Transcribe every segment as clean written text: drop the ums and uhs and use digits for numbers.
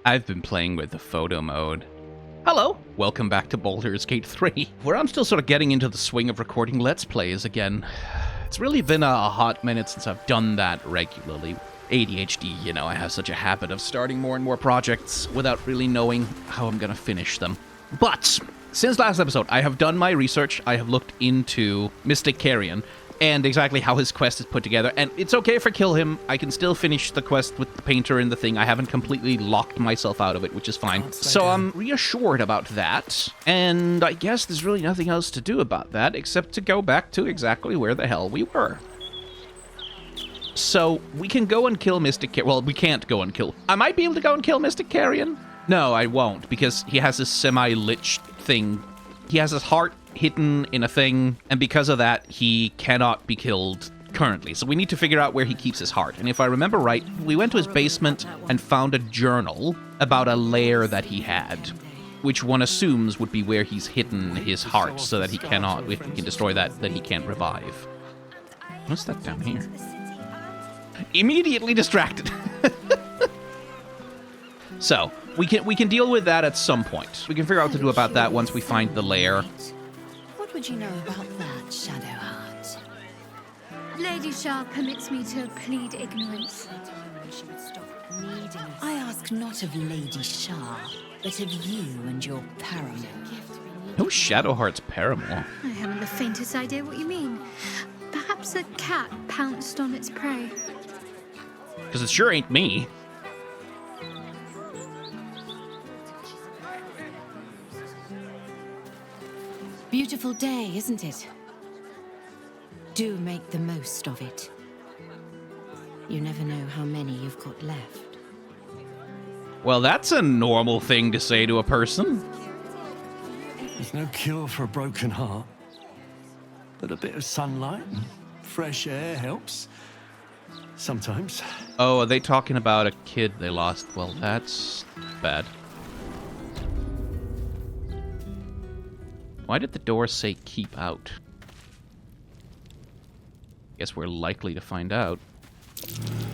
I've been playing with the photo mode. Hello! Welcome back to Baldur's Gate 3, where I'm still sort of getting into the swing of recording Let's Plays again. It's really been a hot minute since I've done that regularly. ADHD, you know, I have such a habit of starting more and more projects without really knowing how I'm gonna finish them. But, since last episode, I have done my research, I have looked into Mystic Carrion, and exactly how his quest is put together, and it's okay if I kill him, I can still finish the quest with the painter and the thing, I haven't completely locked myself out of it, which is fine. So I'm reassured about that, and I guess there's really nothing else to do about that, except to go back to exactly where the hell we were. So, we can go and kill Mystic Carrion. Well, we can't go and kill. I might be able to go and kill Mystic Carrion. No, I won't, because he has this semi-lich thing. He has his heart hidden in a thing, and because of that, he cannot be killed currently. So we need to figure out where he keeps his heart. And if I remember right, we went to his basement and found a journal about a lair that he had, which one assumes would be where he's hidden his heart, so that he cannot, if we can destroy that, then he can't revive. What's that down here? Immediately distracted. So, we can deal with that at some point. We can figure out what to do about that once we find the lair. What would you know about that, Shadowheart? Lady Shah permits me to plead ignorance. I ask not of Lady Shah, but of you and your paramour. Who's Shadowheart's paramour? I haven't the faintest idea what you mean. Perhaps a cat pounced on its prey. Because it sure ain't me. Beautiful day, isn't it? Do make the most of it. You never know how many you've got left. Well, that's a normal thing to say to a person. There's no cure for a broken heart. But a bit of sunlight and fresh air helps. Sometimes. Oh, are they talking about a kid they lost? Well, that's bad. Why did the door say keep out? Guess we're likely to find out.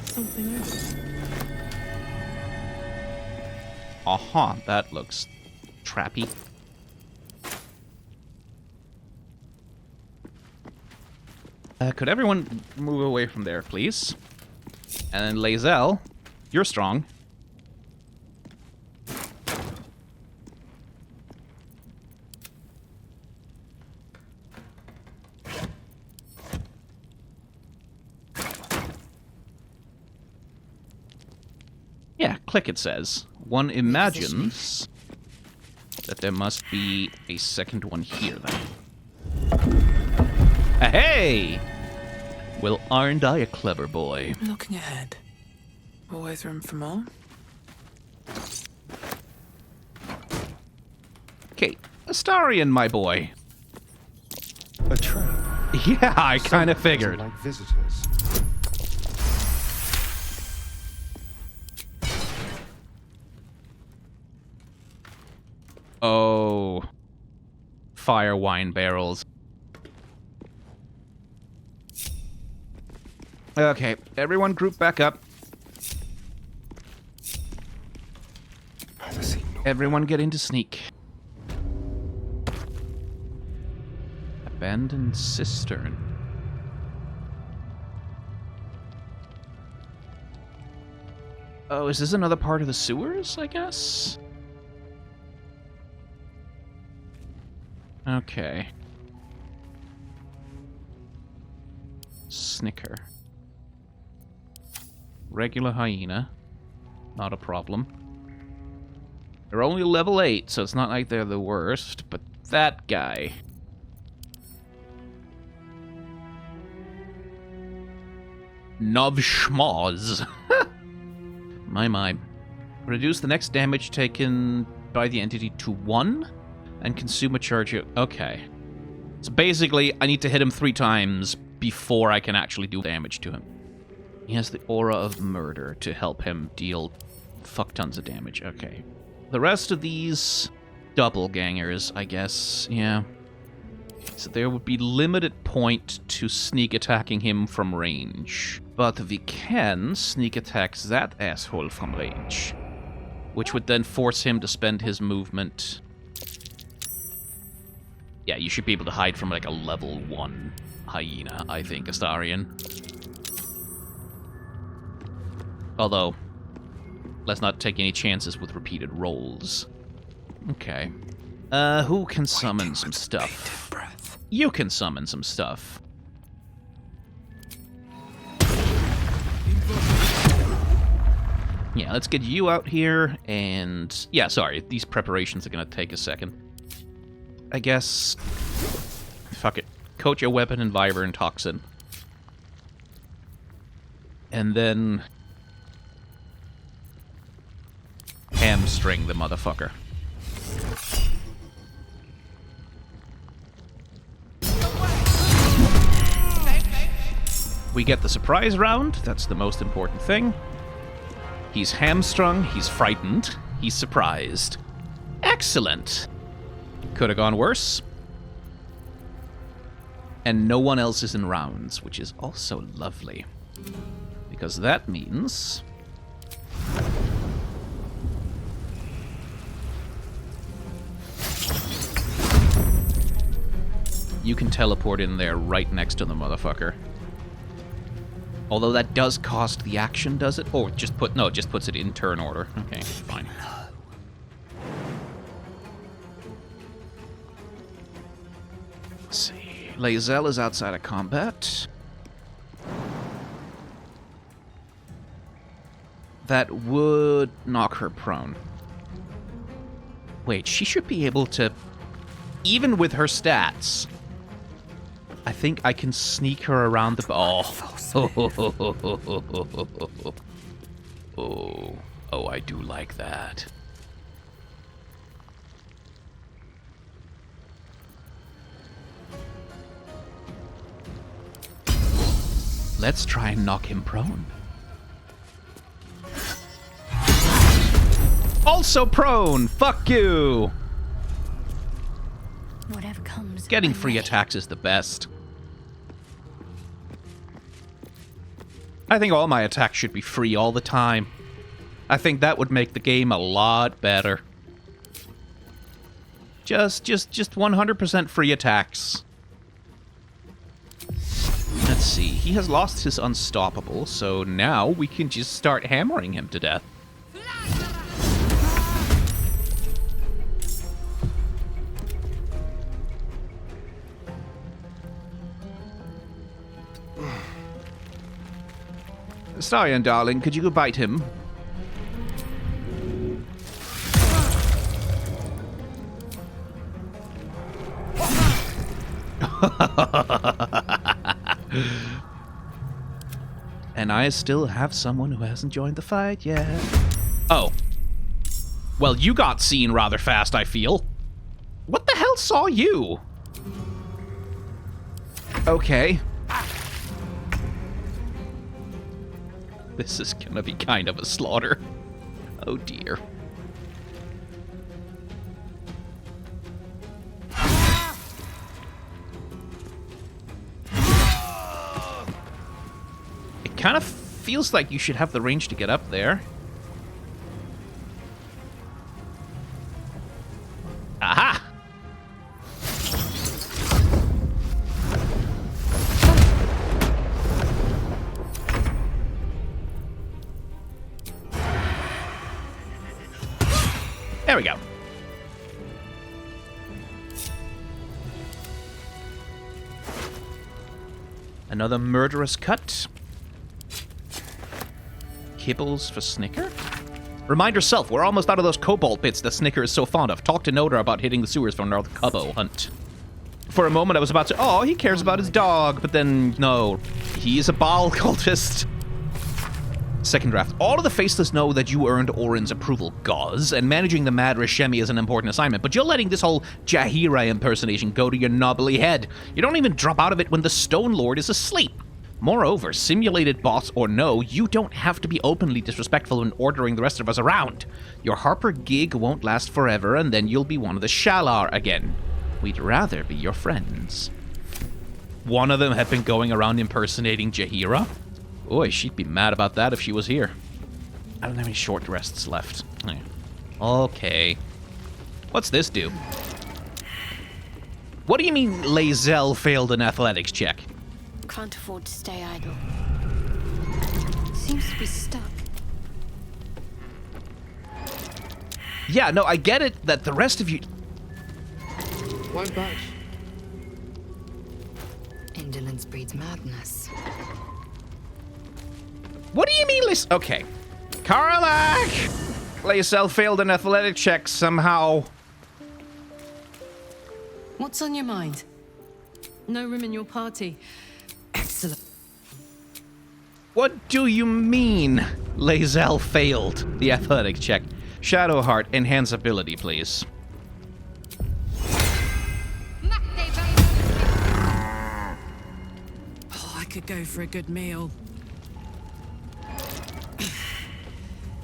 Something else. Aha, that looks trappy. Could everyone move away from there, please? And then lae'zel, you're strong. Yeah, click it says. One imagines that there must be a second one here, then. Hey! Well, aren't I a clever boy? Looking ahead. Always room for more. Okay, Astarion, my boy. A trap. Yeah, I kind of figured. Like visitors. Oh. Fire wine barrels. Okay, everyone group back up. Everyone get into sneak. Abandoned cistern. Oh, is this another part of the sewers, I guess? Okay. Snicker. Regular hyena. Not a problem. They're only level 8, so it's not like they're the worst, but that guy. Novshmoz. My. Reduce the next damage taken by the entity to 1, and consume a charge. Okay. So basically, I need to hit him 3 times before I can actually do damage to him. He has the aura of murder to help him deal fuck tons of damage. Okay. The rest of these doppelgangers, I guess, yeah. So there would be limited point to sneak attacking him from range. But we can sneak attack that asshole from range. which would then force him to spend his movement. Yeah, you should be able to hide from like a level 1 hyena, I think, Astarion. Although, let's not take any chances with repeated rolls. Okay. Who can summon some stuff? You can summon some stuff. Yeah, let's get you out here, and... Yeah, sorry, these preparations are gonna take a second. I guess... Fuck it. Coat your weapon in Vibur and Toxin. And then... hamstring the motherfucker. We get the surprise round. That's the most important thing. He's hamstrung, he's frightened, he's surprised. Excellent! Could have gone worse. And no one else is in rounds, which is also lovely. Because that means... you can teleport in there right next to the motherfucker. Although that does cost the action, does it? Oh, just puts it in turn order. Okay, fine. Let's see. lae'zel is outside of combat. That would knock her prone. Wait, she should be able to... even with her stats... I think I can sneak her around the... Oh, I do like that. Let's try and knock him prone. Also prone! Fuck you! Whatever comes. Getting free attacks is the best. I think all my attacks should be free all the time. I think that would make the game a lot better. Just 100% free attacks. Let's see. He has lost his unstoppable, so now we can just start hammering him to death. Astarion, darling, could you go bite him? And I still have someone who hasn't joined the fight yet. Oh. Well, you got seen rather fast, I feel. What the hell saw you? Okay. This is gonna be kind of a slaughter. Oh dear. It kind of feels like you should have the range to get up there. Aha! There we go. Another murderous cut. Kibbles for Snicker? Remind yourself, we're almost out of those cobalt bits that Snicker is so fond of. Talk to Noda about hitting the sewers for North Cubbo hunt. For a moment I was about to, oh, he cares about his dog, but then, no. He's a Baal cultist. Second draft. All of the Faceless know that you earned Orin's approval, Gauze, and managing the Mad Reshemi is an important assignment, but you're letting this whole Jaheira impersonation go to your knobbly head. You don't even drop out of it when the Stone Lord is asleep. Moreover, simulated boss or no, you don't have to be openly disrespectful when ordering the rest of us around. Your Harper gig won't last forever, and then you'll be one of the Shalar again. We'd rather be your friends. One of them had been going around impersonating Jaheira? Boy, she'd be mad about that if she was here. I don't have any short rests left. Okay. What's this do? What do you mean lae'zel failed an athletics check? Can't afford to stay idle. Seems to be stuck. Yeah, no, I get it that the rest of you... Won't budge. Indolence breeds madness. What do you mean, Okay. Karlach! lae'zel failed an athletic check somehow. What's on your mind? No room in your party. Excellent. What do you mean lae'zel failed the athletic check? Shadowheart, enhance ability, please. Oh, I could go for a good meal.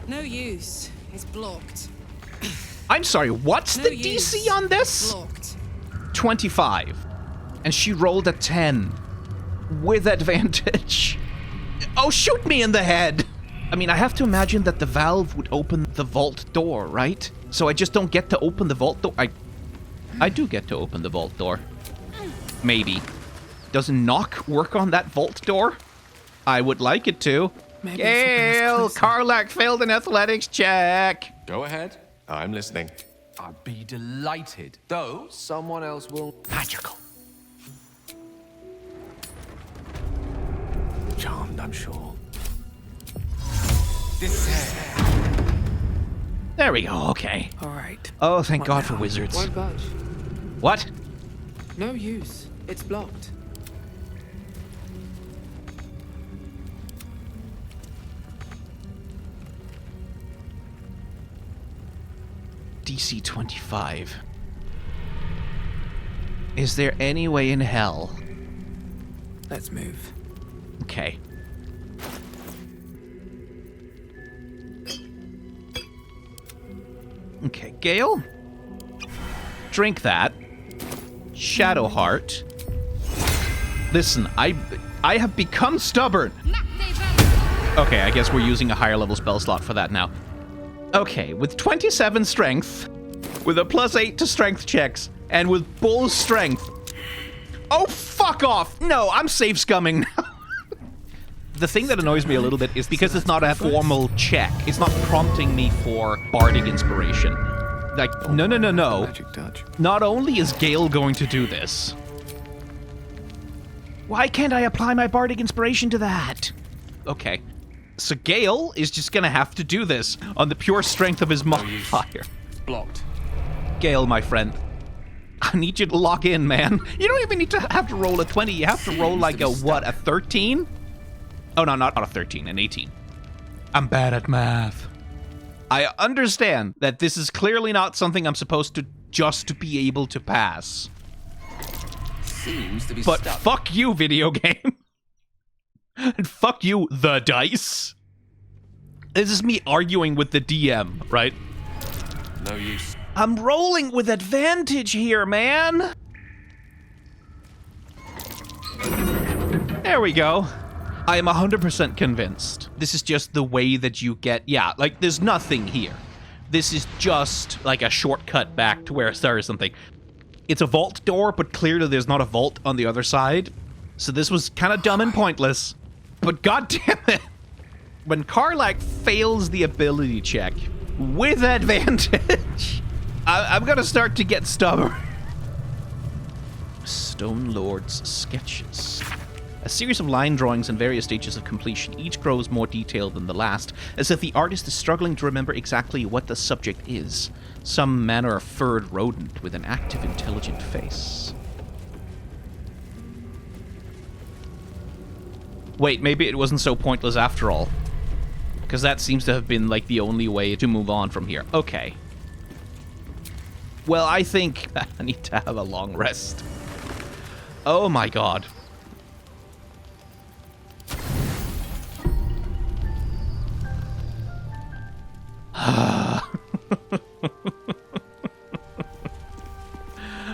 No use. It's blocked. I'm sorry, what's No the use. DC on this? Blocked. 25. And she rolled a 10. With advantage. Oh, shoot me in the head! I mean, I have to imagine that the valve would open the vault door, right? So I just don't get to open the vault door. I do get to open the vault door. Maybe. Does knock work on that vault door? I would like it to. Maybe it's open Gale, us closer. Karlach failed an athletics check. Go ahead. I'm listening. I'd be delighted, though someone else will. Magical. Charmed, I'm sure. This There we go, okay. All right. Oh, thank What God for now? wizards. Won't budge. What? No use. It's blocked. DC 25. Is there any way in hell? Let's move. Okay. Okay, Gale. Drink that. Shadowheart. Listen, I have become stubborn. Okay, I guess we're using a higher level spell slot for that now. Okay, with 27 strength, with a +8 to strength checks, and with bull strength. Oh, fuck off! No, I'm safe scumming now. The thing that annoys me a little bit is because it's not a formal check. It's not prompting me for bardic inspiration. Like, no. Magic touch. Not only is Gale going to do this, why can't I apply my bardic inspiration to that? Okay. So Gale is just gonna have to do this on the pure strength of his modifier. blocked. Gale, my friend, I need you to lock in, man. You don't even need to have to roll a 20. You have to roll like a, what, a 13? Oh, no, not a 13, an 18. I'm bad at math. I understand that this is clearly not something I'm supposed to just be able to pass. Seems to be But stuck. fuck you, video game. And fuck you, the dice. This is me arguing with the DM, right? No use. I'm rolling with advantage here, man. There we go. I am 100% convinced. This is just the way that you get... Yeah, like, there's nothing here. This is just, like, a shortcut back to where I started something. It's a vault door, but clearly there's not a vault on the other side. So this was kind of dumb and pointless. But goddamn it, when Karlach fails the ability check with advantage, I'm gonna start to get stubborn. Stone Lord's sketches. A series of line drawings in various stages of completion. Each grows more detailed than the last, as if the artist is struggling to remember exactly what the subject is. Some manner of furred rodent with an active, intelligent face. Wait, maybe it wasn't so pointless after all. Because that seems to have been, like, the only way to move on from here. Okay. Well, I think I need to have a long rest. Oh my god.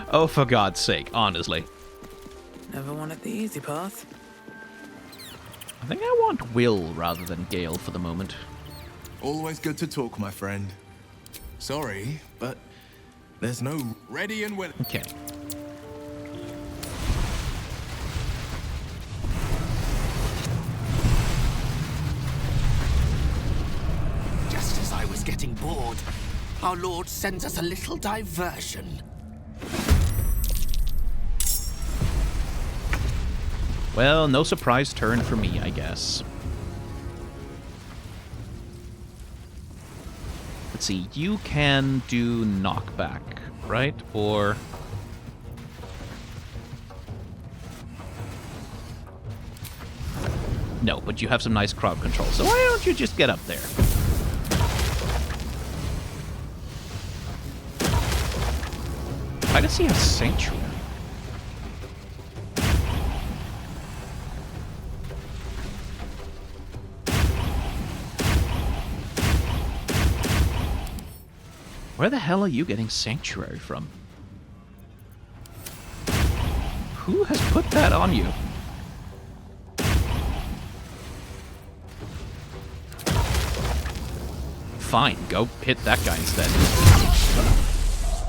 Oh, for God's sake, honestly. Never wanted the easy path. I think I want Will rather than Gale for the moment. Always good to talk, my friend. Sorry, but there's no ready and willing. Okay. Just as I was getting bored, our Lord sends us a little diversion. Well, no surprise turn for me, I guess. Let's see, you can do knockback, right? Or... No, but you have some nice crowd control, so why don't you just get up there? I can see a sanctuary. Where the hell are you getting sanctuary from? Who has put that on you? Fine, go hit that guy instead.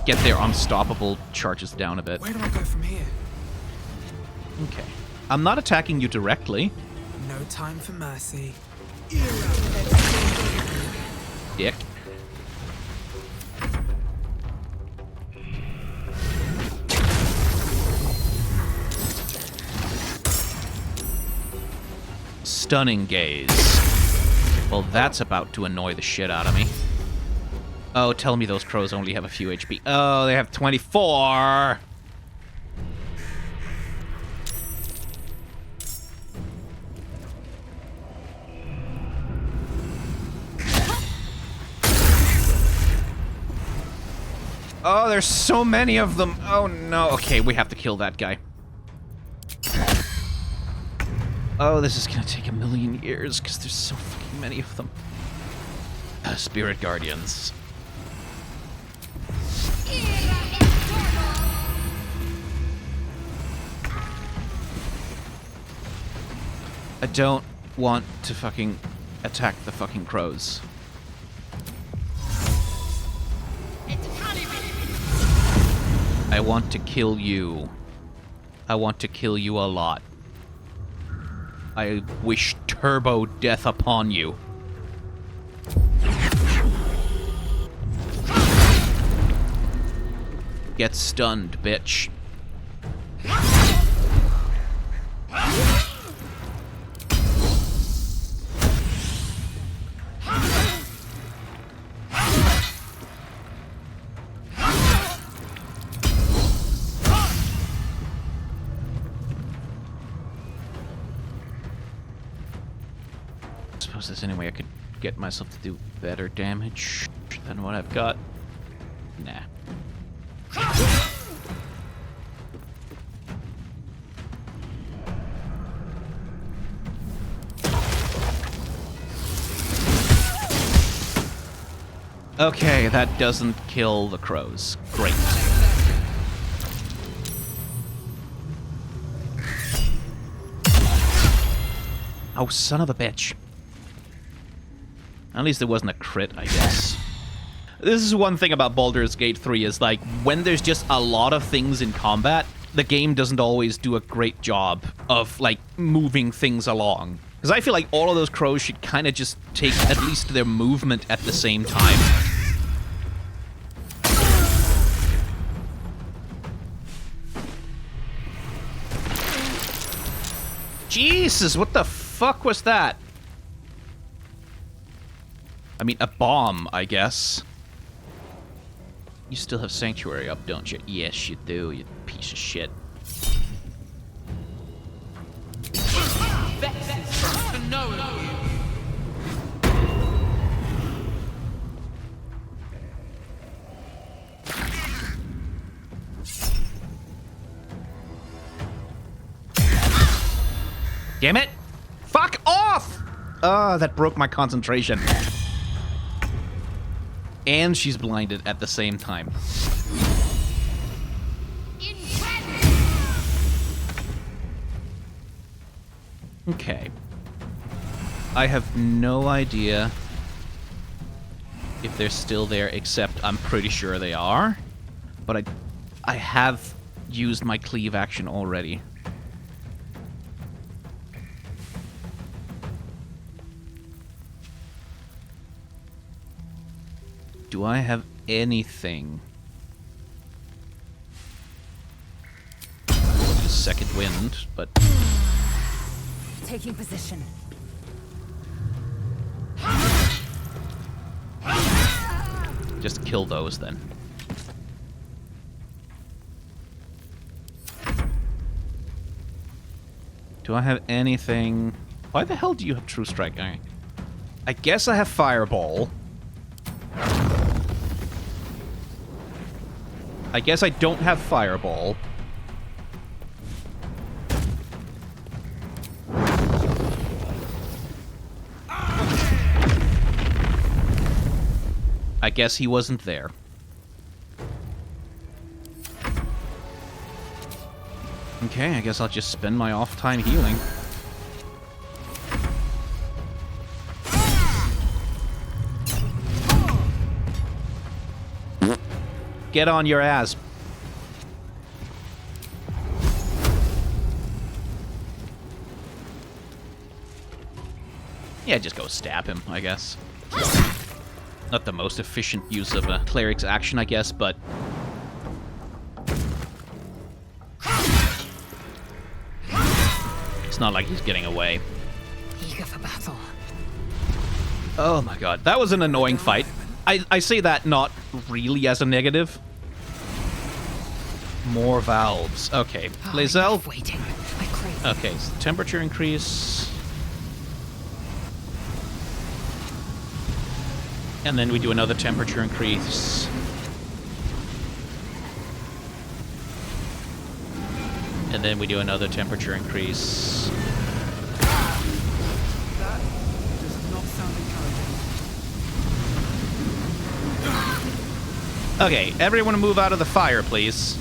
Get their unstoppable charges down a bit. Where do I go from here? Okay. I'm not attacking you directly. No time for mercy. Dick. Stunning gaze. Well, that's about to annoy the shit out of me. Oh, tell me those crows only have a few HP. Oh, they have 24! Oh, there's so many of them. Oh, no. Okay, we have to kill that guy. Oh, this is gonna take a million years, because there's so fucking many of them. Spirit Guardians. I don't want to fucking attack the fucking crows. I want to kill you. I want to kill you a lot. I wish turbo death upon you. Get stunned, bitch. Suppose there's any way I could get myself to do better damage than what I've got. Nah. Okay, that doesn't kill the crows. Great. Oh, son of a bitch. At least it wasn't a crit, I guess. This is one thing about Baldur's Gate 3 is, like, when there's just a lot of things in combat, the game doesn't always do a great job of, like, moving things along. Because I feel like all of those crows should kind of just take at least their movement at the same time. Jesus, what the fuck was that? I mean, a bomb, I guess. You still have Sanctuary up, don't you? Yes, you do, you piece of shit. Damn it! Fuck off! Ah, that broke my concentration. And she's blinded at the same time. Okay. I have no idea if they're still there, except I'm pretty sure they are. But I have used my cleave action already. Do I have anything? Second wind, but... Taking position. Just kill those, then. Do I have anything... Why the hell do you have True Strike? I guess I have Fireball. I guess I don't have Fireball. I guess he wasn't there. Okay, I guess I'll just spend my off time healing. Get on your ass. Yeah, just go stab him, I guess. Not the most efficient use of a cleric's action, I guess, but... It's not like he's getting away. Eager for battle. Oh my god, that was an annoying fight. I say that not really as a negative. More valves. Okay, lae'zel. Waiting. I crave. Okay, so temperature increase. And then we do another temperature increase. And then we do another temperature increase. That does not sound encouraging. Okay, everyone move out of the fire, please.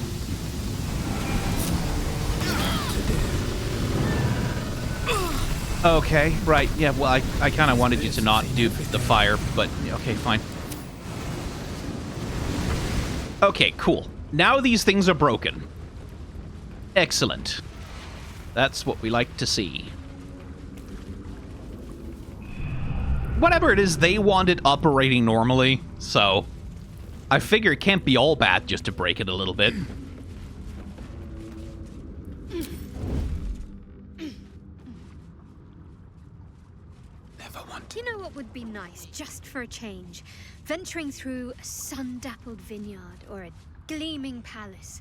Okay, right, yeah, well, I kind of wanted you to not do the fire, but okay, fine. Okay, cool. Now these things are broken. Excellent. That's what we like to see. Whatever it is, they want it operating normally, so I figure it can't be all bad just to break it a little bit. You know what would be nice, just for a change? Venturing through a sun-dappled vineyard or a gleaming palace.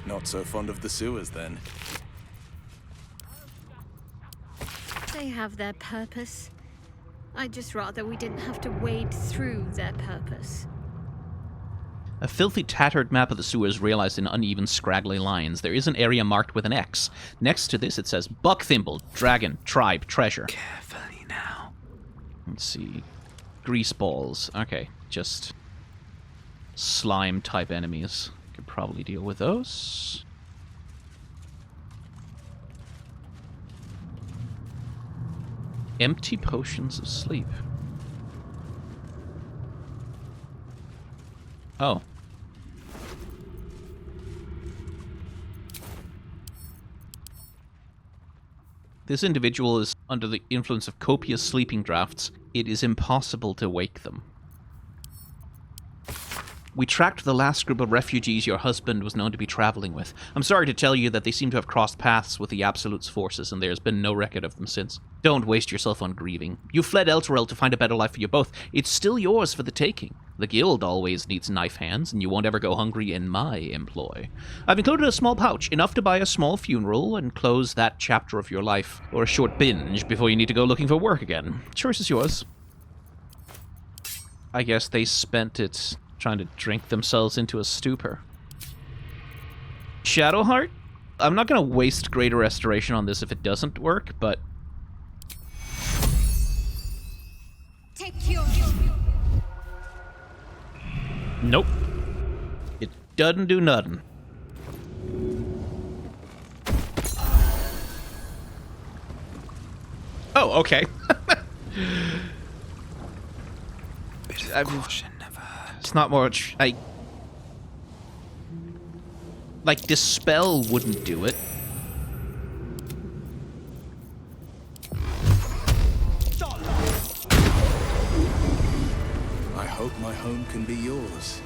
Not so fond of the sewers, then. They have their purpose. I'd just rather we didn't have to wade through their purpose. A filthy, tattered map of the sewers realized in uneven, scraggly lines. There is an area marked with an X. Next to this, it says Buckthimble, Dragon, Tribe, Treasure. Carefully now. Let's see. Grease balls. Okay, just slime-type enemies. Could probably deal with those. Empty potions of sleep. Oh. This individual is under the influence of copious sleeping draughts. It is impossible to wake them. We tracked the last group of refugees your husband was known to be traveling with. I'm sorry to tell you that they seem to have crossed paths with the Absolute's forces, and there has been no record of them since. Don't waste yourself on grieving. You fled Elturel to find a better life for you both. It's still yours for the taking. The guild always needs knife hands, and you won't ever go hungry in my employ. I've included a small pouch, enough to buy a small funeral and close that chapter of your life, or a short binge before you need to go looking for work again. Choice is yours. I guess they spent it trying to drink themselves into a stupor. Shadowheart? I'm not going to waste Greater Restoration on this if it doesn't work, but... Take your... Nope. It doesn't do nothing. Oh, okay. It's not much. Like, dispel wouldn't do it. I hope my home can be yours,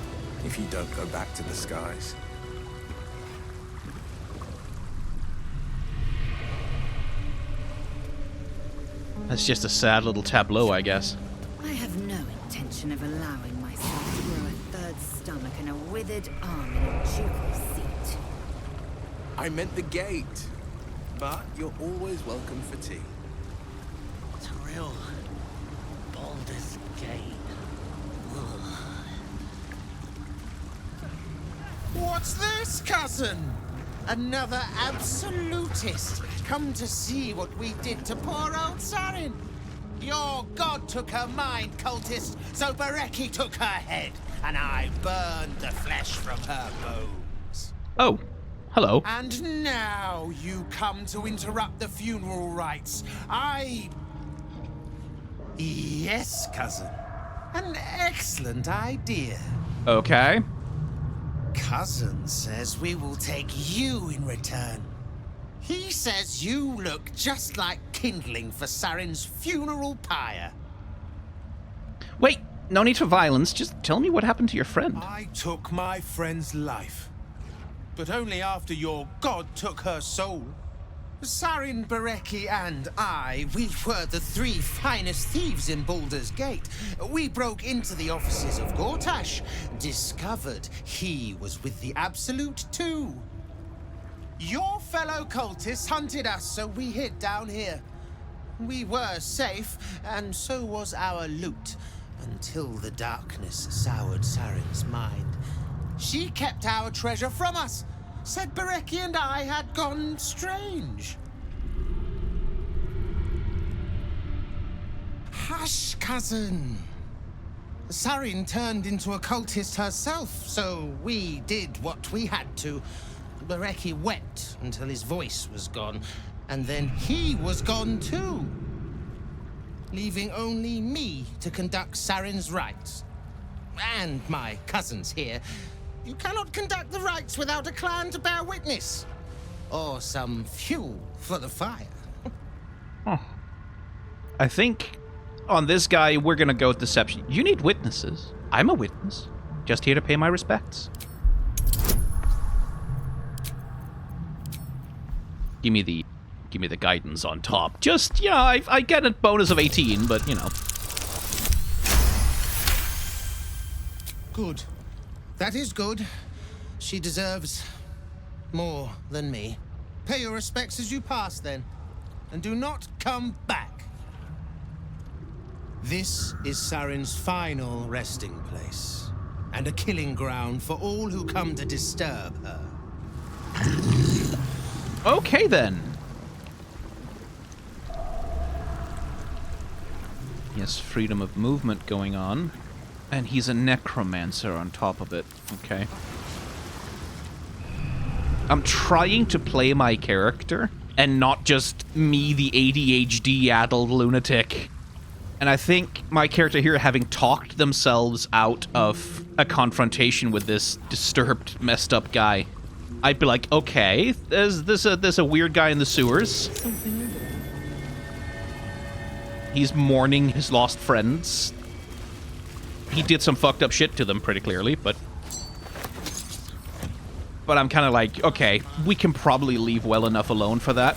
if you don't go back to the skies. That's just a sad little tableau, I guess. I have no intention of allowing myself to grow a third stomach and a withered arm in a ducal seat. I meant the gate, but you're always welcome for tea. Thrill. Baldur's Gate. What's this, cousin? Another absolutist come to see what we did to poor old Sarin. Your god took her mind, cultist, so Bereki took her head, and I burned the flesh from her bones. Oh, hello. And now you come to interrupt the funeral rites. Yes, cousin. An excellent idea. Okay. Cousin says we will take you in return. He says you look just like kindling for Sarin's funeral pyre. Wait, no need for violence. Just tell me what happened to your friend. I took my friend's life, but only after your god took her soul. Sarin, Bereki, and we were the three finest thieves in Baldur's Gate. We broke into the offices of Gortash, discovered he was with the Absolute too. Your fellow cultists hunted us, so we hid down here. We were safe, and so was our loot, until the darkness soured Sarin's mind. She kept our treasure from us. Said Bereki and I had gone strange. Hush, cousin. Sarin turned into a cultist herself, so we did what we had to. Bereki wept until his voice was gone, and then he was gone too, leaving only me to conduct Sarin's rites. And my cousins here. You cannot conduct the rites without a clan to bear witness. Or some fuel for the fire. Huh. I think on this guy, we're gonna go with deception. You need witnesses. I'm a witness. Just here to pay my respects. Give me the guidance on top. Just, you know, I get a bonus of 18, but, you know. Good. That is good. She deserves more than me. Pay your respects as you pass, then. And do not come back. This is Sarin's final resting place, and a killing ground for all who come to disturb her. Okay, then. Yes, freedom of movement going on. And he's a necromancer on top of it. Okay. I'm trying to play my character and not just me, the ADHD-addled lunatic. And I think my character here, having talked themselves out of a confrontation with this disturbed, messed up guy, I'd be like, okay, there's a weird guy in the sewers. He's mourning his lost friends. He did some fucked up shit to them, pretty clearly, but I'm kind of like, okay, we can probably leave well enough alone for that.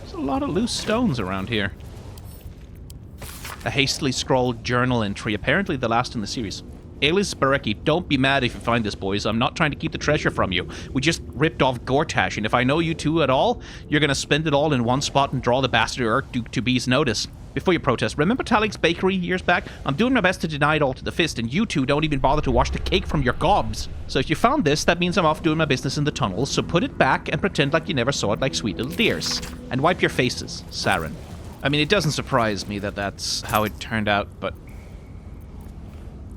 There's a lot of loose stones around here. A hastily scrawled journal entry, apparently the last in the series. Alias Bereki, don't be mad if you find this, boys. I'm not trying to keep the treasure from you. We just ripped off Gortash, and if I know you two at all, you're gonna spend it all in one spot and draw the bastard Archduke to B's notice. Before you protest, remember Talik's bakery years back? I'm doing my best to deny it all to the fist, and you two don't even bother to wash the cake from your gobs. So if you found this, that means I'm off doing my business in the tunnels, so put it back and pretend like you never saw it like sweet little dears. And wipe your faces, Sarin. I mean, it doesn't surprise me that that's how it turned out, but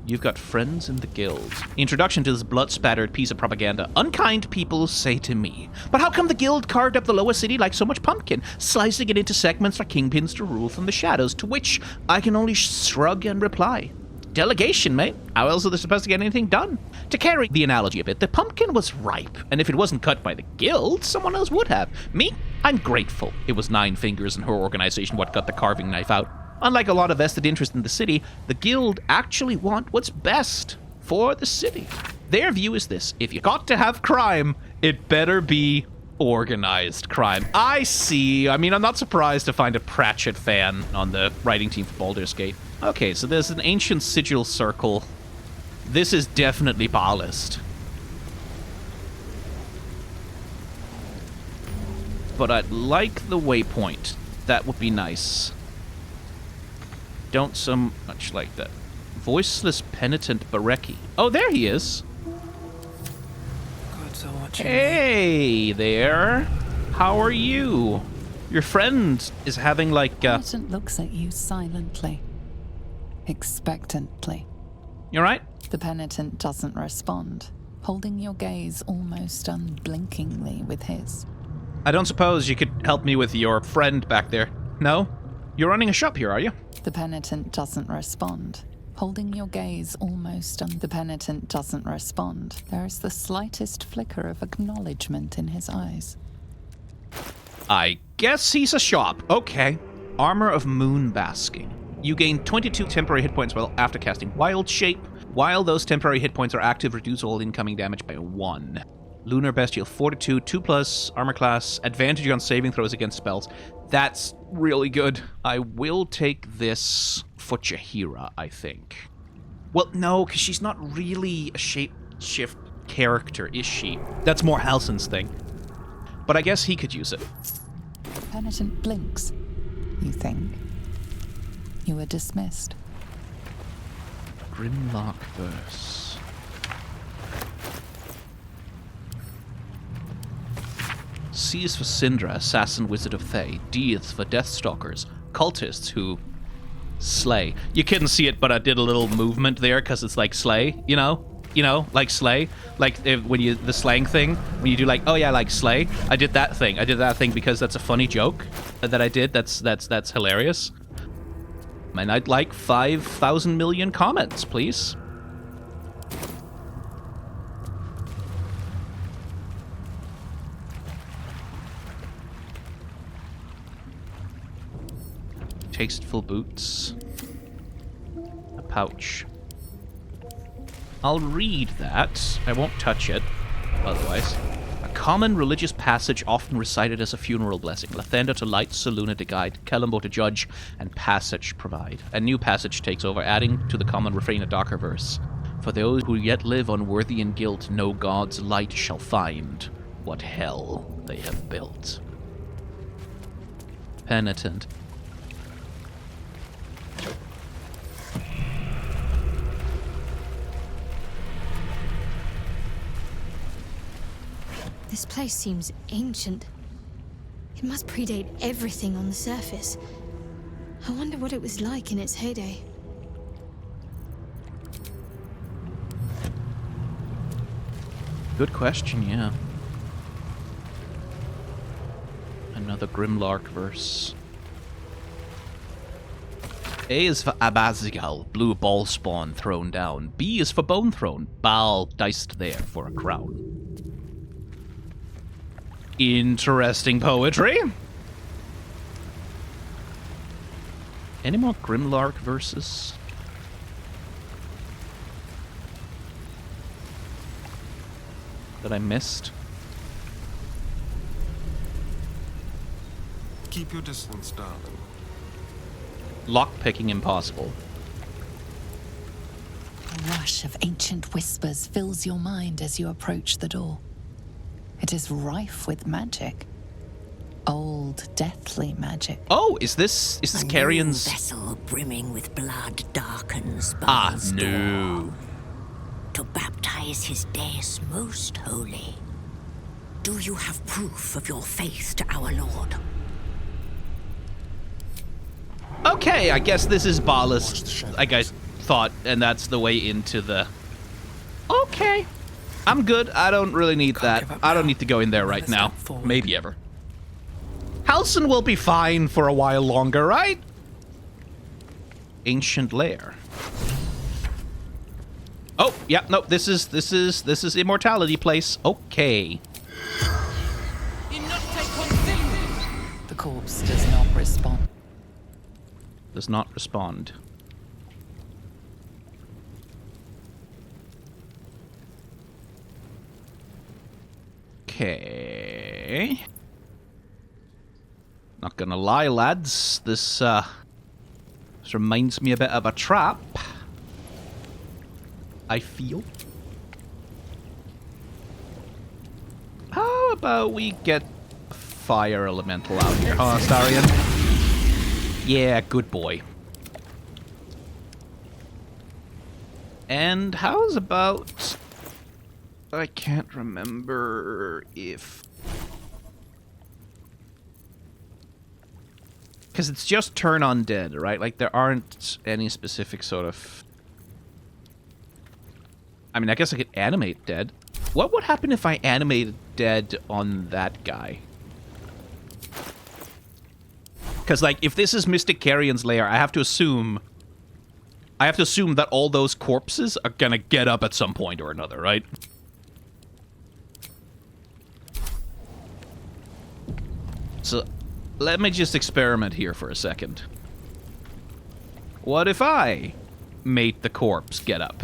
You've got friends in the guild. Introduction to this blood-spattered piece of propaganda. Unkind people say to me, but how come the guild carved up the lower city like so much pumpkin, slicing it into segments like kingpins to rule from the shadows, to which I can only shrug and reply, delegation, mate. How else are they supposed to get anything done? To carry the analogy a bit, the pumpkin was ripe, and if it wasn't cut by the guild, someone else would have. Me? I'm grateful it was Nine Fingers and her organization what got the carving knife out. Unlike a lot of vested interest in the city, the guild actually want what's best for the city. Their view is this: if you got to have crime, it better be organized crime. I see. I mean, I'm not surprised to find a Pratchett fan on the writing team for Baldur's Gate. Okay, so there's an ancient sigil circle. This is definitely ballast. But I'd like the waypoint. That would be nice. Don't so much like that. Voiceless penitent Barecki. Oh, there he is. Hey there. How are you? Your friend is having like Penitent looks at you silently, expectantly. You alright? The penitent doesn't respond, holding your gaze almost unblinkingly with his. I don't suppose you could help me with your friend back there. No? You're running a shop here, are you? The penitent doesn't respond, holding your gaze almost The penitent doesn't respond. There is the slightest flicker of acknowledgement in his eyes. I guess he's a shop. Okay. Armor of Moon Basking. You gain 22 temporary hit points while after casting Wild Shape. While those temporary hit points are active, reduce all incoming damage by 1. Lunar Bestial Fortitude, 2+, armor class, advantage on saving throws against spells. That's really good. I will take this for Jaheira, I think. Well, no, because she's not really a shape-shift character, is she? That's more Halsin's thing. But I guess he could use it. Penitent blinks. You think. You are dismissed. Grimlock verse. C is for Syndra, assassin wizard of Thay. D is for Deathstalkers, cultists who slay. You couldn't see it, but I did a little movement there because it's like slay, you know, like slay, like when you the slang thing, when you do like, oh yeah, like slay. I did that thing because that's a funny joke that I did. That's hilarious. And I'd like 5,000 million comments, please. Tasteful boots. A pouch. I'll read that. I won't touch it, otherwise. A common religious passage often recited as a funeral blessing. Lathander to light, Selûne to guide, Kelembo to judge, and passage provide. A new passage takes over, adding to the common refrain a darker verse. For those who yet live unworthy in guilt, no God's light shall find what hell they have built. Penitent. This place seems ancient. It must predate everything on the surface. I wonder what it was like in its heyday. Good question, yeah. Another Grimlark verse. A is for Abazigal, blue ball spawn thrown down. B is for bone thrown, Baal diced there for a crown. Interesting poetry. Any more Grimlark verses? That I missed? Keep your distance, darling. Lockpicking impossible. A rush of ancient whispers fills your mind as you approach the door. It is rife with magic. Old, deathly magic. Oh, is this Carrion's vessel brimming with blood darkens Baal's door. To baptize his deus most holy. Do you have proof of your faith to our Lord? Okay, I guess this is Baal's, I guess, thought, and that's the way into the... Okay. I'm good. I don't really need that. I don't need to go in there right now. Maybe ever. Halcyon will be fine for a while longer, right? Ancient lair. Oh, yeah, no, this is immortality place. Okay. The corpse does not respond. Does not respond. Okay. Not gonna lie, lads. This reminds me a bit of a trap. I feel. How about we get a fire elemental out here, huh, Starion? Yeah, good boy. And how's about... I can't remember if... Because it's just turn undead, right? Like, there aren't any specific sort of... I mean, I guess I could animate dead. What would happen if I animated dead on that guy? Because, like, if this is Mystic Carrion's lair, I have to assume that all those corpses are gonna get up at some point or another, right? So, let me just experiment here for a second. What if I made the corpse get up?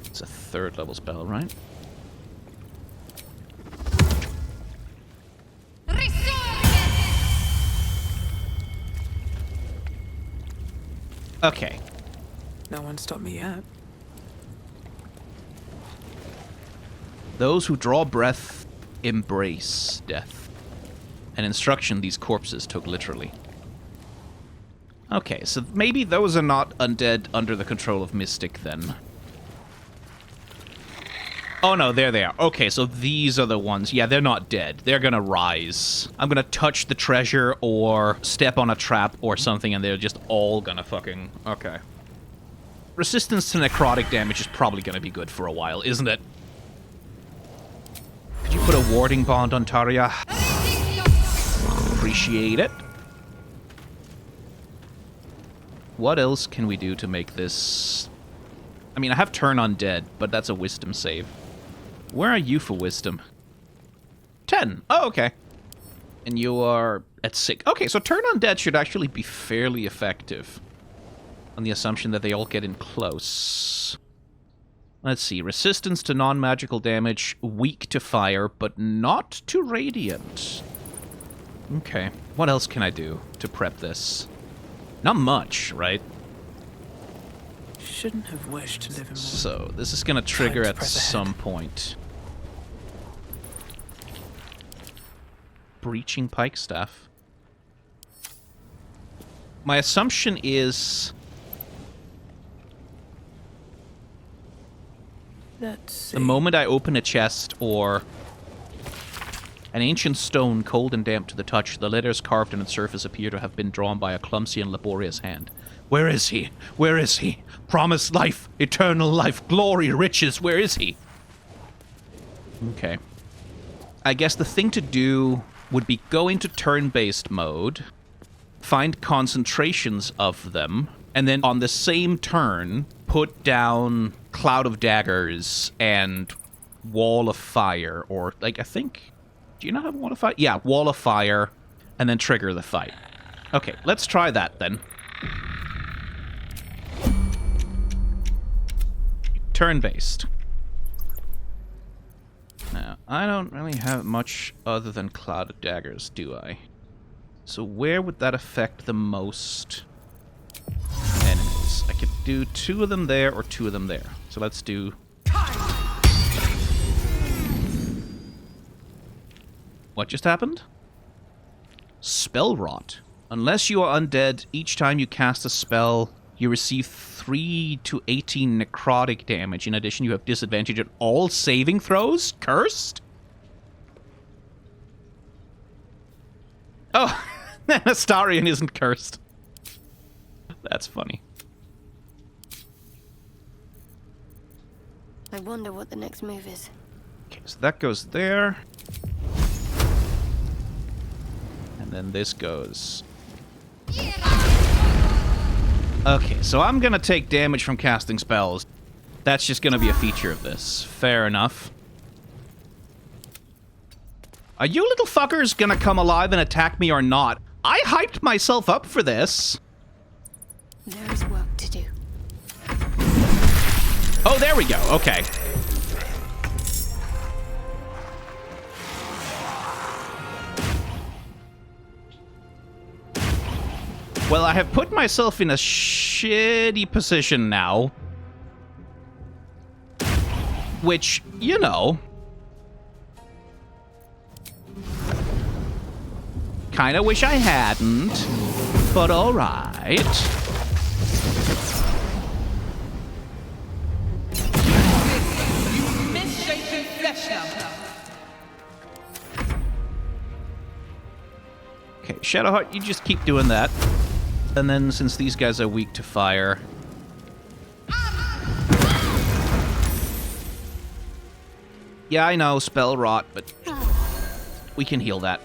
It's a 3rd level spell, right? Okay. No one stopped me yet. Those who draw breath embrace death. An instruction these corpses took literally. Okay, so maybe those are not undead under the control of Mystic then. Oh no, there they are. Okay, so these are the ones. Yeah, they're not dead. They're gonna rise. I'm gonna touch the treasure or step on a trap or something and they're just all gonna fucking... Okay. Resistance to necrotic damage is probably gonna be good for a while, isn't it? Could you put a warding bond on Taria? Appreciate it. What else can we do to make this... I mean, I have turn undead, but that's a wisdom save. Where are you for wisdom? 10. Oh, okay. And you are at 6. Okay, so turn undead should actually be fairly effective. On the assumption that they all get in close. Let's see. Resistance to non-magical damage. Weak to fire, but not to radiant. Okay. What else can I do to prep this? Not much, right? Shouldn't have wished to live in more. So, this is going to trigger at some point. Breaching pike staff. My assumption is... the moment I open a chest or an ancient stone cold and damp to the touch, the letters carved on its surface appear to have been drawn by a clumsy and laborious hand. Where is he? Where is he? Promised life, eternal life, glory, riches, where is he? Okay. I guess the thing to do would be go into turn-based mode, find concentrations of them, and then on the same turn, put down Cloud of Daggers and Wall of Fire, or, like, I think... Do you not have Wall of Fire? Yeah, Wall of Fire, and then trigger the fight. Okay, let's try that then. Turn-based. Now, I don't really have much other than Cloud of Daggers, do I? So where would that affect the most enemies? I could do 2 of them there or 2 of them there. So let's do... What just happened? Spell Rot. Unless you are undead, each time you cast a spell, you receive 3 to 18 necrotic damage. In addition, you have disadvantage at all saving throws? Cursed? Oh, Astarion isn't cursed. That's funny. I wonder what the next move is. Okay, so that goes there. And then this goes... Okay, so I'm gonna take damage from casting spells. That's just gonna be a feature of this. Fair enough. Are you little fuckers gonna come alive and attack me or not? I hyped myself up for this. There is work to do. Oh, there we go. Okay. Well, I have put myself in a shitty position now. Which, you know... Kinda wish I hadn't, but alright. Misshapen flesh now. Okay, Shadowheart, you just keep doing that. And then, since these guys are weak to fire... Yeah, I know, spell rot, but we can heal that.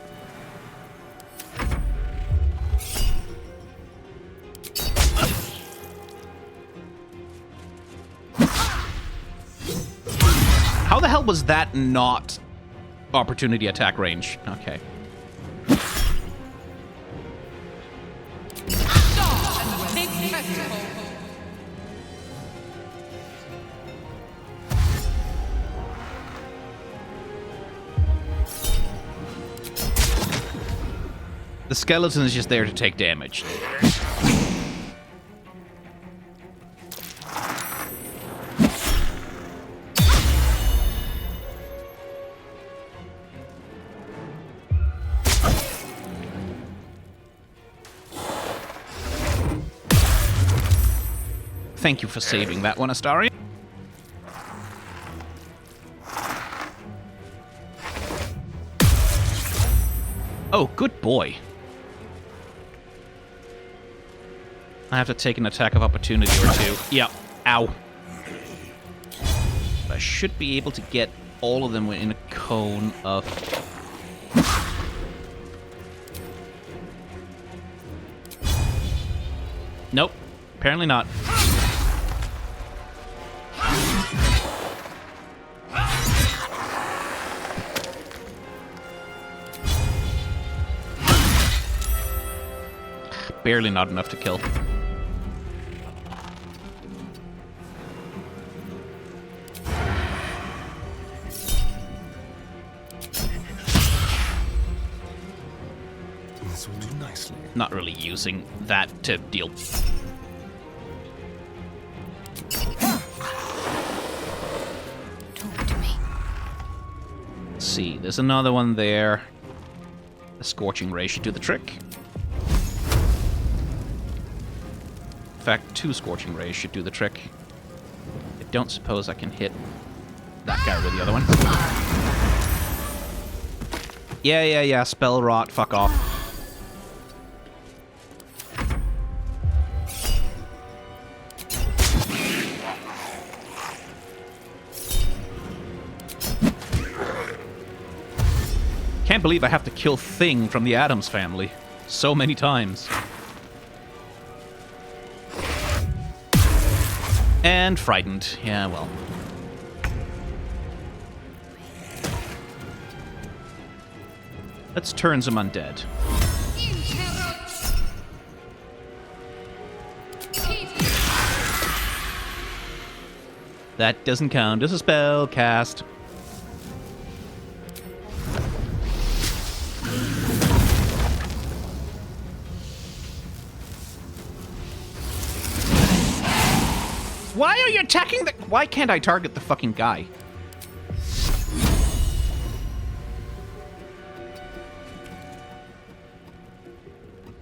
How the hell was that not opportunity attack range? Okay. The skeleton is just there to take damage. Thank you for saving that one, Astarion. Oh, good boy. I have to take an attack of opportunity or two. Yeah. Ow. I should be able to get all of them in a cone of... Nope. Apparently not. Barely not enough to kill. This will do nicely. Not really using that to deal. Talk to me. Let's see, there's another one there. The Scorching Ray should do the trick. In fact, 2 Scorching Rays should do the trick. I don't suppose I can hit that guy with the other one. Yeah, spell rot, fuck off. Can't believe I have to kill Thing from the Addams family so many times. And frightened. Yeah, well. Let's turn some undead. That doesn't count as a spell cast. Why are you attacking the... Why can't I target the fucking guy?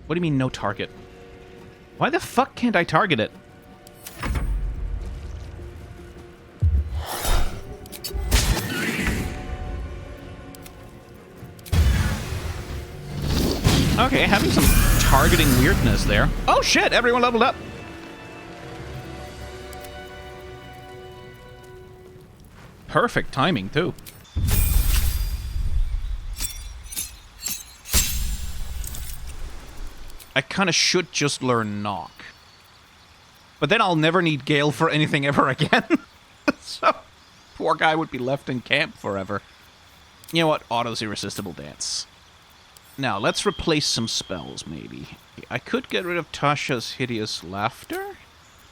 What do you mean, no target? Why the fuck can't I target it? Okay, having some targeting weirdness there. Oh shit, everyone leveled up. Perfect timing, too. I kind of should just learn Knock. But then I'll never need Gale for anything ever again. So, poor guy would be left in camp forever. You know what? Otto's Irresistible Dance. Now, let's replace some spells, maybe. I could get rid of Tasha's Hideous Laughter,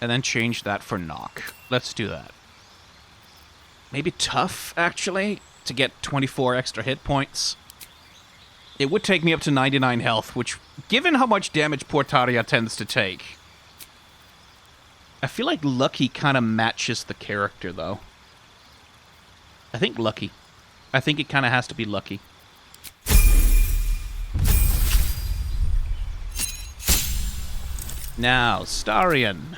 and then change that for Knock. Let's do that. Maybe Tough, actually, to get 24 extra hit points. It would take me up to 99 health, which, given how much damage poor Tarja tends to take... I feel like Lucky kind of matches the character, though. I think Lucky. I think it kind of has to be Lucky. Now, Starion.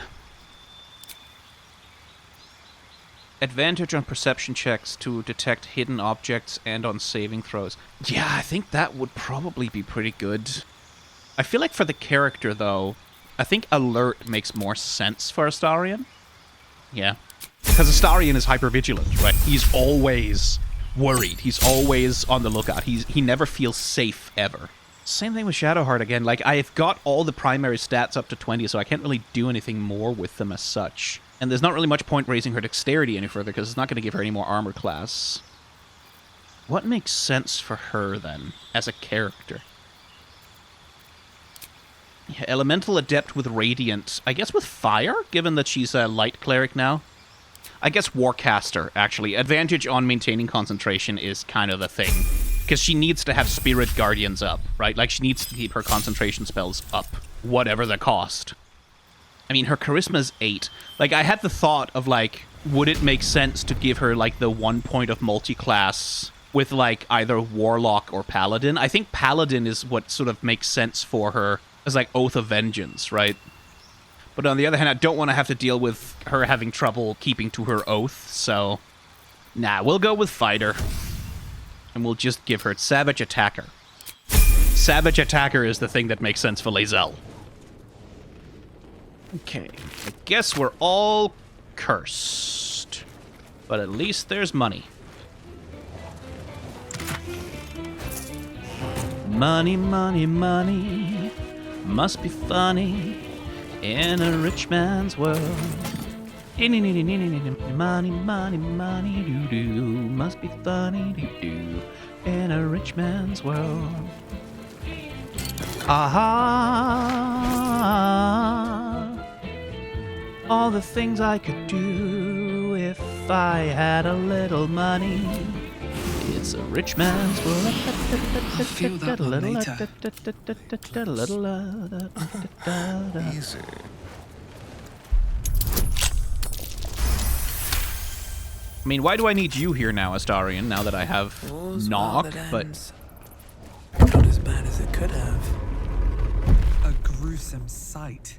Advantage on perception checks to detect hidden objects and on saving throws. Yeah, I think that would probably be pretty good. I feel like for the character, though, I think Alert makes more sense for Astarion. Yeah. Because Astarion is hypervigilant, right? He's always worried. He's always on the lookout. He never feels safe, ever. Same thing with Shadowheart again. Like, I've got all the primary stats up to 20, so I can't really do anything more with them as such. And there's not really much point raising her dexterity any further, because it's not going to give her any more armor class. What makes sense for her, then, as a character? Yeah, Elemental Adept with Radiant. I guess with Fire, given that she's a Light Cleric now. I guess Warcaster, actually. Advantage on maintaining concentration is kind of the thing. Because she needs to have Spirit Guardians up, right? Like, she needs to keep her concentration spells up, whatever the cost. I mean, her Charisma's 8. Like, I had the thought of, like, would it make sense to give her, like, the 1 point of multi-class with, like, either Warlock or Paladin? I think Paladin is what sort of makes sense for her as, like, Oath of Vengeance, right? But on the other hand, I don't want to have to deal with her having trouble keeping to her oath, so... Nah, we'll go with Fighter. And we'll just give her Savage Attacker. Savage Attacker is the thing that makes sense for lae'zel. Okay, I guess we're all cursed. But at least there's money. Money, money, money. Must be funny in a rich man's world. Money, money, money, doo-doo. Must be funny, doo-doo, in a rich man's world. Aha! All the things I could do if I had a little money. It's a rich man's world. I'll feel that one later. Easy. I mean, why do I need you here now, Astarion, now that I have Knock, but... Not as bad as it could have. A gruesome sight.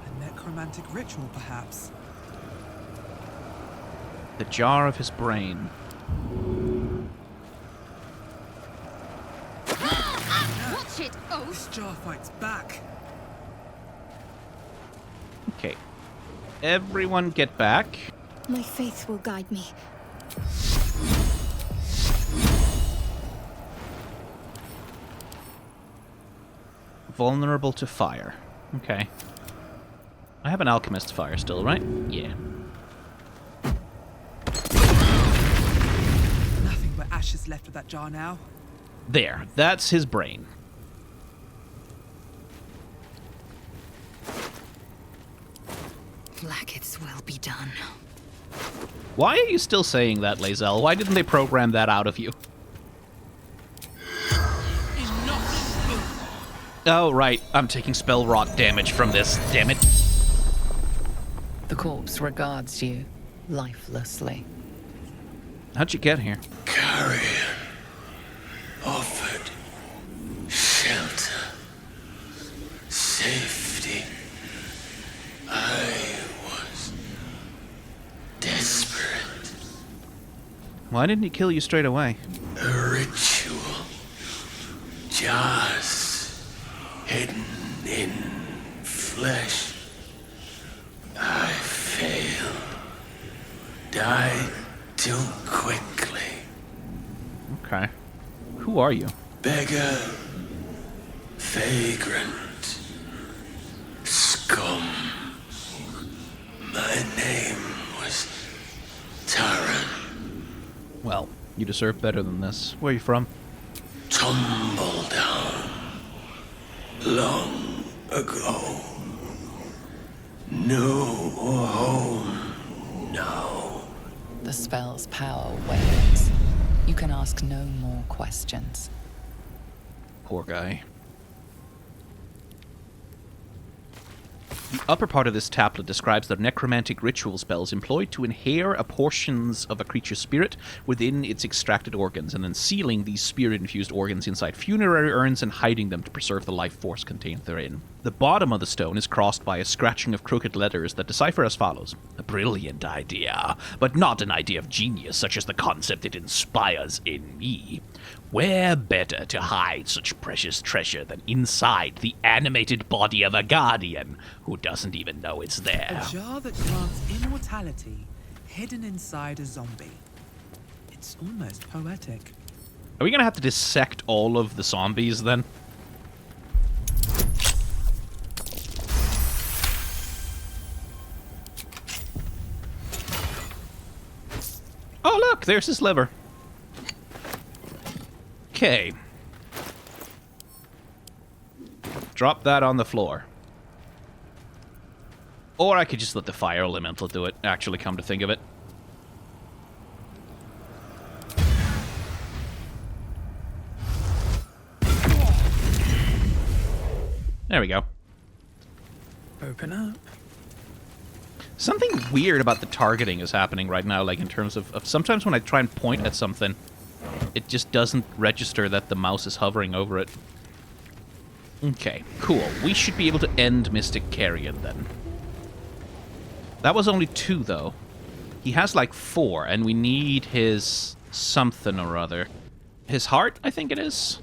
A necromantic ritual, perhaps. The jar of his brain. Watch it, oh! This jar fights back. Okay. Everyone get back. My faith will guide me. Vulnerable to fire. Okay. I have an alchemist fire still, right? Yeah. Nothing but ashes left of that jar now. There. That's his brain. Blackets will be done. Why are you still saying that, lae'zel? Why didn't they program that out of you? Oh, right. I'm taking spell rot damage from this. Damn it. The corpse regards you lifelessly. How'd you get here? Carrion offered shelter, safety. I was desperate. Why didn't he kill you straight away? A ritual just hidden in flesh. I fail. Die too quickly. Okay. Who are you? Beggar. Vagrant. Scum. My name was Taran. Well, you deserve better than this. Where are you from? Tumble down. Long ago. No home now. The spell's power wanes. You can ask no more questions. Poor guy. The upper part of this tablet describes the necromantic ritual spells employed to inhere a portions of a creature's spirit within its extracted organs, and then sealing these spirit-infused organs inside funerary urns and hiding them to preserve the life force contained therein. The bottom of the stone is crossed by a scratching of crooked letters that decipher as follows. A brilliant idea, but not an idea of genius such as the concept it inspires in me. Where better to hide such precious treasure than inside the animated body of a guardian who doesn't even know it's there? A jar that grants immortality hidden inside a zombie. It's almost poetic. Are we gonna have to dissect all of the zombies then? Oh look, there's his liver. Okay. Drop that on the floor. Or I could just let the fire elemental do it, actually, come to think of it. There we go. Open up. Something weird about the targeting is happening right now, like in terms of sometimes when I try and point at something, it just doesn't register that the mouse is hovering over it. Okay, cool. We should be able to end Mystic Carrion then. That was only 2, though. He has like 4, and we need his something or other. His heart, I think it is?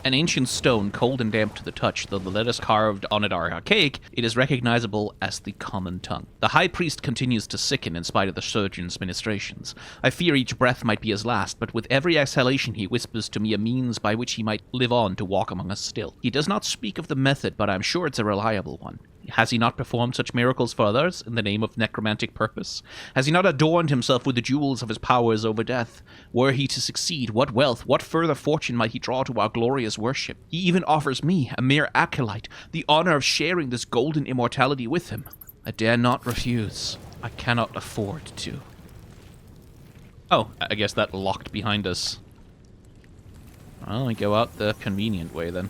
An ancient stone, cold and damp to the touch, though the letters carved on it are archaic, it is recognizable as the common tongue. The high priest continues to sicken in spite of the surgeon's ministrations. I fear each breath might be his last, but with every exhalation he whispers to me a means by which he might live on to walk among us still. He does not speak of the method, but I'm sure it's a reliable one. Has he not performed such miracles for others in the name of necromantic purpose? Has he not adorned himself with the jewels of his powers over death? Were he to succeed, what wealth, what further fortune might he draw to our glorious worship? He even offers me, a mere acolyte, the honor of sharing this golden immortality with him. I dare not refuse. I cannot afford to. Oh, I guess that locked behind us. Well, we go out the convenient way then.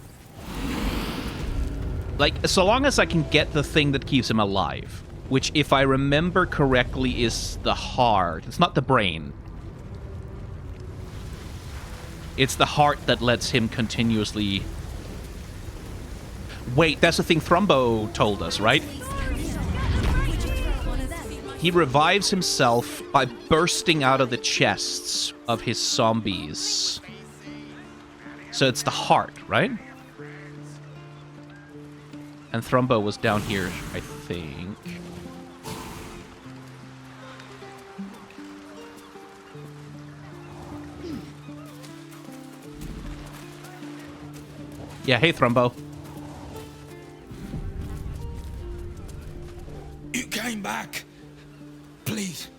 Like, so long as I can get the thing that keeps him alive, which, if I remember correctly, is the heart. It's not the brain. It's the heart that lets him continuously... Wait, that's the thing Thrumbo told us, right? He revives himself by bursting out of the chests of his zombies. So it's the heart, right? And Thrumbo was down here, I think. Yeah, hey Thrumbo. You came back. Please,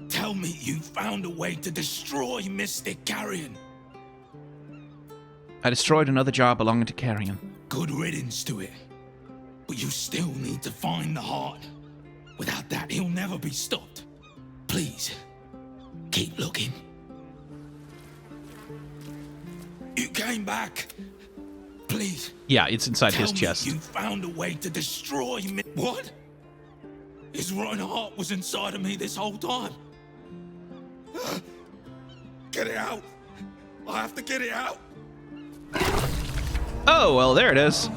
tell me you found a way to destroy Mystic Carrion. I destroyed another jar belonging to Carrion. Good riddance to it. But you still need to find the heart. Without that, he'll never be stopped. Please, keep looking. You came back. Please. Yeah, it's inside his chest. You found a way to destroy me. What? His rotten heart was inside of me this whole time. Get it out. I have to get it out. Oh, well, there it is.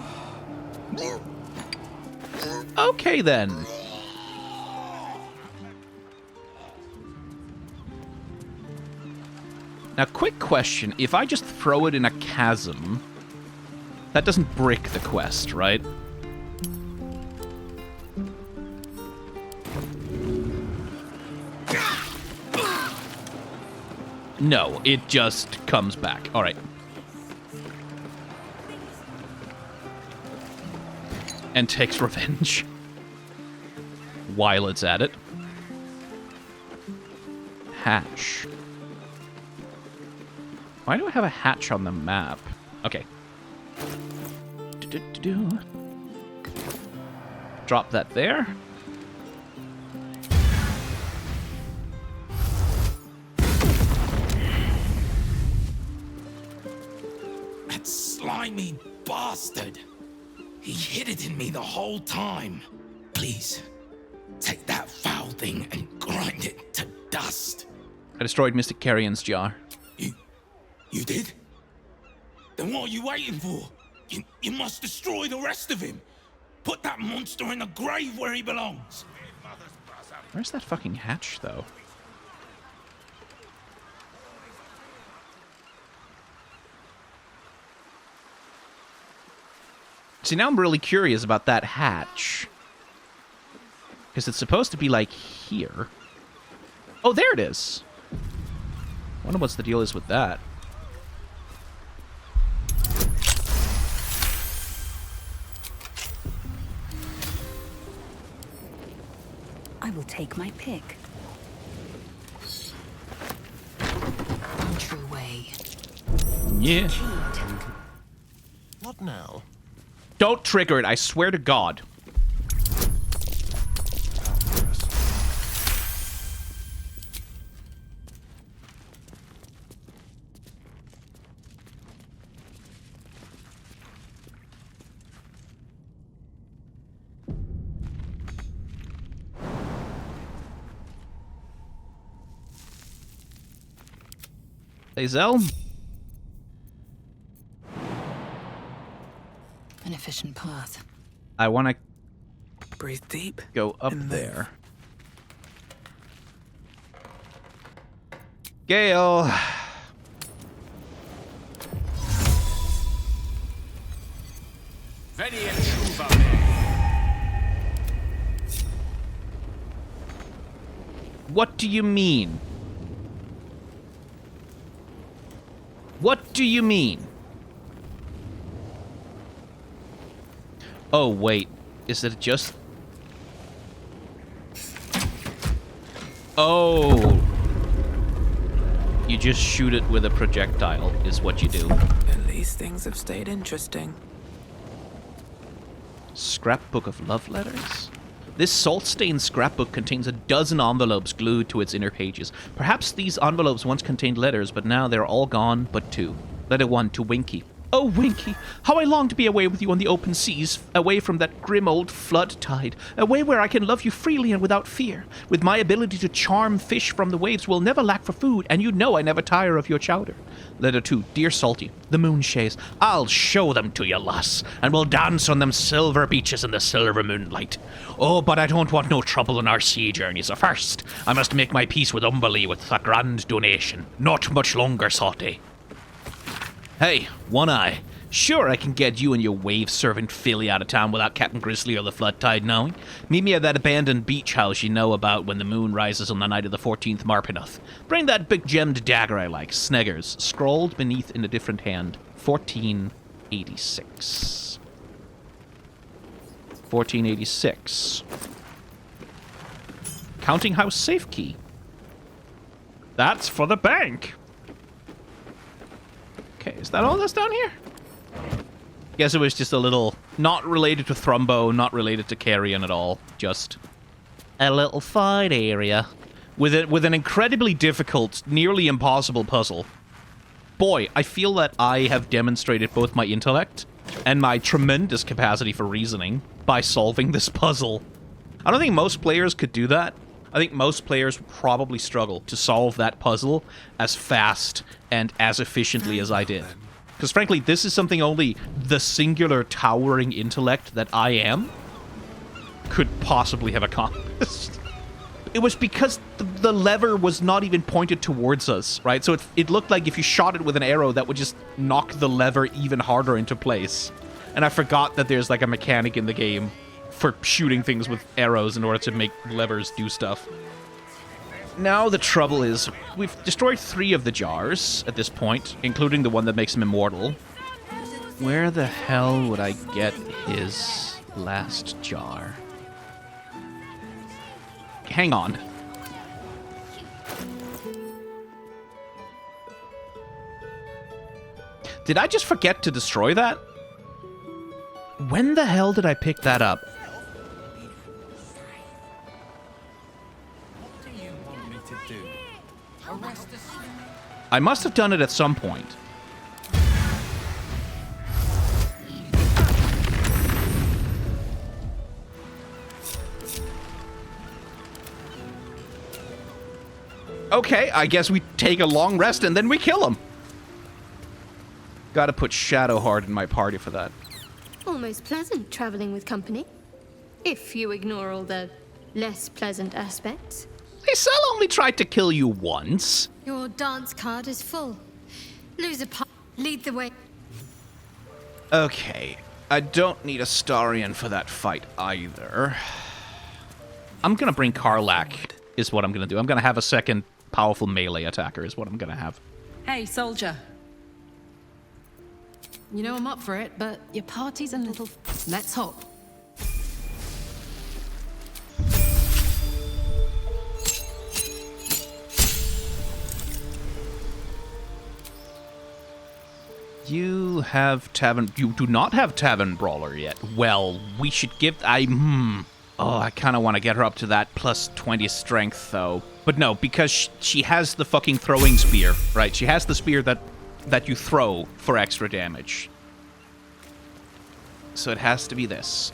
Okay, then. Now, quick question. If I just throw it in a chasm, That doesn't break the quest, right? No, it just comes back. All right. And takes revenge while it's at it. Hatch. Why do I have a hatch on the map? Okay. Drop that there. That slimy bastard. He hid it in me the whole time. Please, take that foul thing and grind it to dust. I destroyed Mr. Carrion's jar. You did? Then what are you waiting for? You must destroy the rest of him. Put that monster in the grave where he belongs. Where's that fucking hatch, though? See, now I'm really curious about that hatch. Because it's supposed to be, like, here. Oh, there it is! I wonder what the deal is with that. I will take my pick. True way. Yeah. What now? Don't trigger it, I swear to God. lae'zel? An efficient path. I want to breathe deep. Go up there. Gale. What do you mean? What do you mean? Oh, wait. Is it just... Oh. You just shoot it with a projectile, is what you do. At least things have stayed interesting. Scrapbook of love letters? This salt-stained scrapbook contains a dozen envelopes glued to its inner pages. Perhaps these envelopes once contained letters, but now they're all gone but two. Letter 1 to Winky. Oh, Winky, how I long to be away with you on the open seas, away from that grim old flood tide, away where I can love you freely and without fear. With my ability to charm fish from the waves, we'll never lack for food, and you know I never tire of your chowder. Letter 2, Dear Salty, the moon shays. I'll show them to you, lass, and we'll dance on them silver beaches in the silver moonlight. Oh, but I don't want no trouble on our sea journey, so first I must make my peace with Umberlee with a grand donation. Not much longer, Salty. Hey, One Eye. Sure, I can get you and your wave-servant filly out of town without Captain Grizzly or the flood tide knowing. Meet me at that abandoned beach house you know about when the moon rises on the night of the 14th Marpinoth. Bring that big gemmed dagger I like, Sneggers, scrawled beneath in a different hand. 1486. 1486. Counting house safe key. That's for the bank. Okay, is that all that's down here? Guess it was just a little, not related to Thrumbo, not related to Carrion at all. Just a little side area with an incredibly difficult, nearly impossible puzzle. Boy, I feel that I have demonstrated both my intellect and my tremendous capacity for reasoning by solving this puzzle. I don't think most players could do that. I think most players would probably struggle to solve that puzzle as fast and as efficiently as I did. Because frankly, this is something only the singular towering intellect that I am could possibly have accomplished. It was because the lever was not even pointed towards us, right? So it looked like if you shot it with an arrow, that would just knock the lever even harder into place. And I forgot that there's like a mechanic in the game for shooting things with arrows in order to make levers do stuff. Now the trouble is, we've destroyed 3 of the jars at this point, including the one that makes him immortal. Where the hell would I get his last jar? Hang on. Did I just forget to destroy that? When the hell did I pick that up? I must have done it at some point. Okay, I guess we take a long rest and then we kill him. Gotta put Shadowheart in my party for that. Almost pleasant traveling with company. If you ignore all the less pleasant aspects. Lae'zel only tried to kill you once. Your dance card is full. Lose a part. Lead the way. Okay, I don't need a Starion for that fight either. I'm gonna bring Karlach, is what I'm gonna do. I'm gonna have a second powerful melee attacker, is what I'm gonna have. Hey, soldier. You know I'm up for it, but your party's a little... Let's hop. You have Tavern... You do not have Tavern Brawler yet. Well, we should give... Oh, I kind of want to get her up to that plus 20 strength, though. But no, because she has the fucking throwing spear, right? She has the spear that you throw for extra damage. So it has to be this.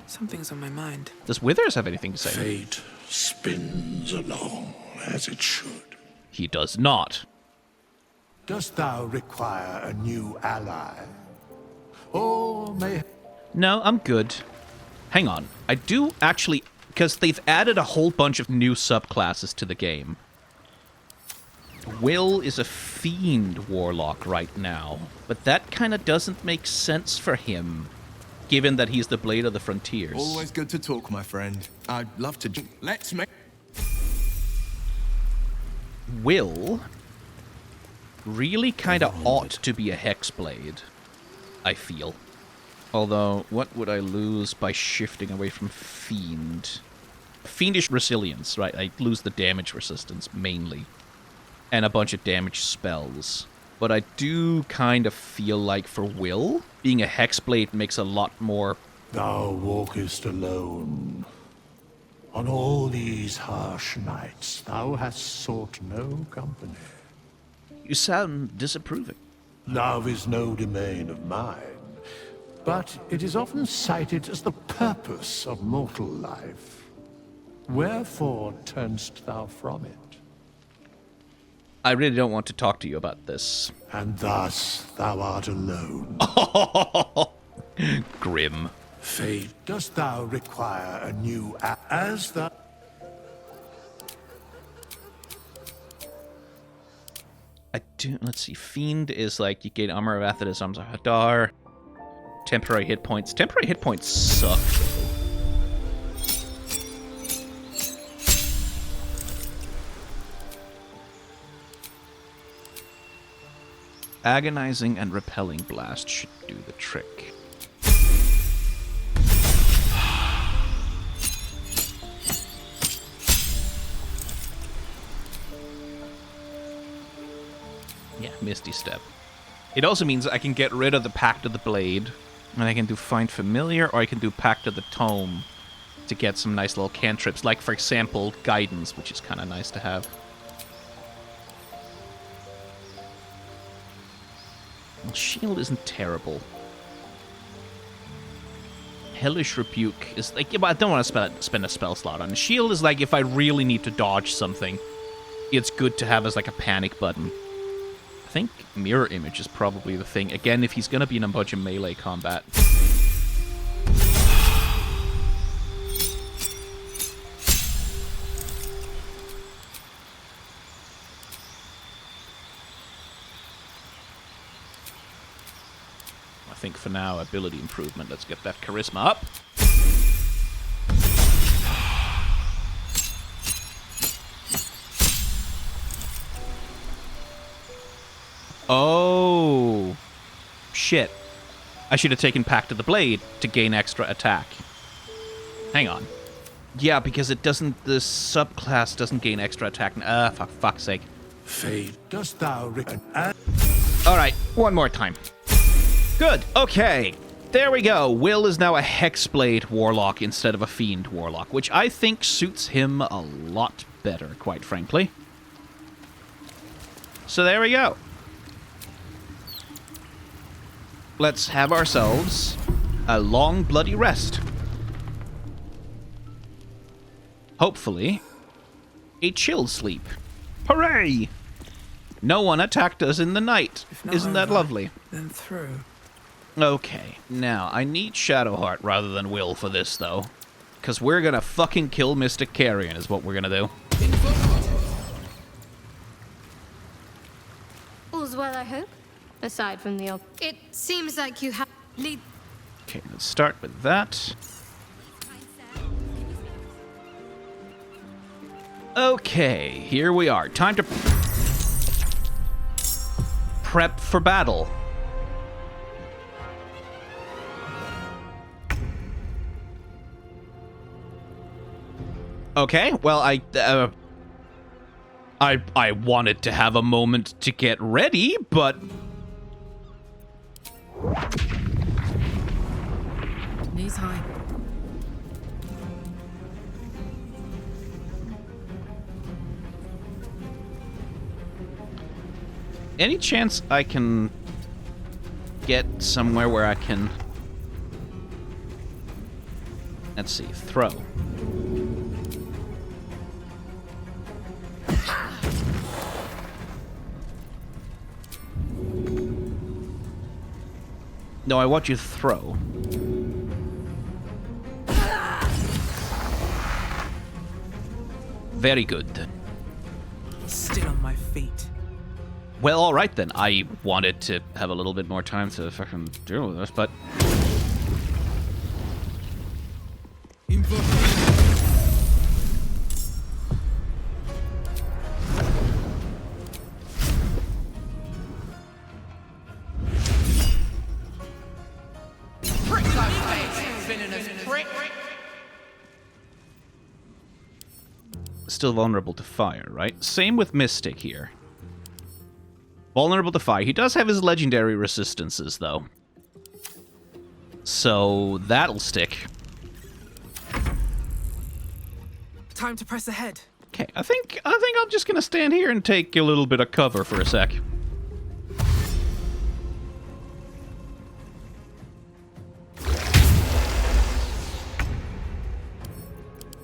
Something's on my mind. Does Withers have anything to say? Fate spins along as it should. He does not. Dost thou require a new ally? Or may... No, I'm good. Hang on. I do actually... Because they've added a whole bunch of new subclasses to the game. Will is a fiend warlock right now, but that kind of doesn't make sense for him, given that he's the Blade of the Frontiers. Always good to talk, my friend. I'd love to... Let's make... Will really kind of ought to be a Hexblade, I feel. Although, what would I lose by shifting away from Fiend? Fiendish Resilience, right? I lose the damage resistance, mainly. And a bunch of damage spells. But I do kind of feel like for Will, being a Hexblade makes a lot more... Thou walkest alone. On all these harsh nights, thou hast sought no company. You sound disapproving. Love is no domain of mine, but it is often cited as the purpose of mortal life. Wherefore turnst thou from it? I really don't want to talk to you about this. And thus thou art alone. Grim. Fate, dost thou require a new as the... I do... Let's see. Fiend is like, you gain armor of Athenis, arms of Hadar. Temporary hit points. Temporary hit points suck, though. Agonizing and Repelling Blast should do the trick. Yeah, Misty Step. It also means I can get rid of the Pact of the Blade, and I can do Find Familiar, or I can do Pact of the Tome to get some nice little cantrips, like, for example, Guidance, which is kind of nice to have. Well, Shield isn't terrible. Hellish Rebuke is like... I don't want to spend a spell slot on it. Shield is like if I really need to dodge something, it's good to have as like a panic button. I think Mirror Image is probably the thing. Again, if he's going to be in a bunch of melee combat. I think for now, ability improvement. Let's get that charisma up. Oh, shit. I should have taken Pact of the Blade to gain extra attack. Hang on. Yeah, because it doesn't, the subclass doesn't gain extra attack. For fuck's sake. Fade, dost thou reckon? Alright, one more time. Good, okay. There we go. Will is now a Hexblade Warlock instead of a Fiend Warlock, which I think suits him a lot better, quite frankly. So there we go. Let's have ourselves a long, bloody rest. Hopefully, a chill sleep. Hooray! No one attacked us in the night. Isn't that lovely? Then through. Okay, now, I need Shadowheart rather than Will for this, though. Because we're gonna fucking kill Mystic Carrion, is what we're gonna do. All's well, I hope? Aside from the... It seems like you have... lead. Okay, let's start with that. Okay, here we are. Time to prep for battle. Okay, well, I wanted to have a moment to get ready, but... Knees high. Any chance I can get somewhere where I can... Let's see, throw. No, I want you to throw. Very good. Still on my feet. Well, alright then. I wanted to have a little bit more time to fucking deal with this, but... Still vulnerable to fire, right? Same with Mystic here. Vulnerable to fire. He does have his legendary resistances, though. So that'll stick. Time to press ahead. Okay, I think I'm just gonna stand here and take a little bit of cover for a sec.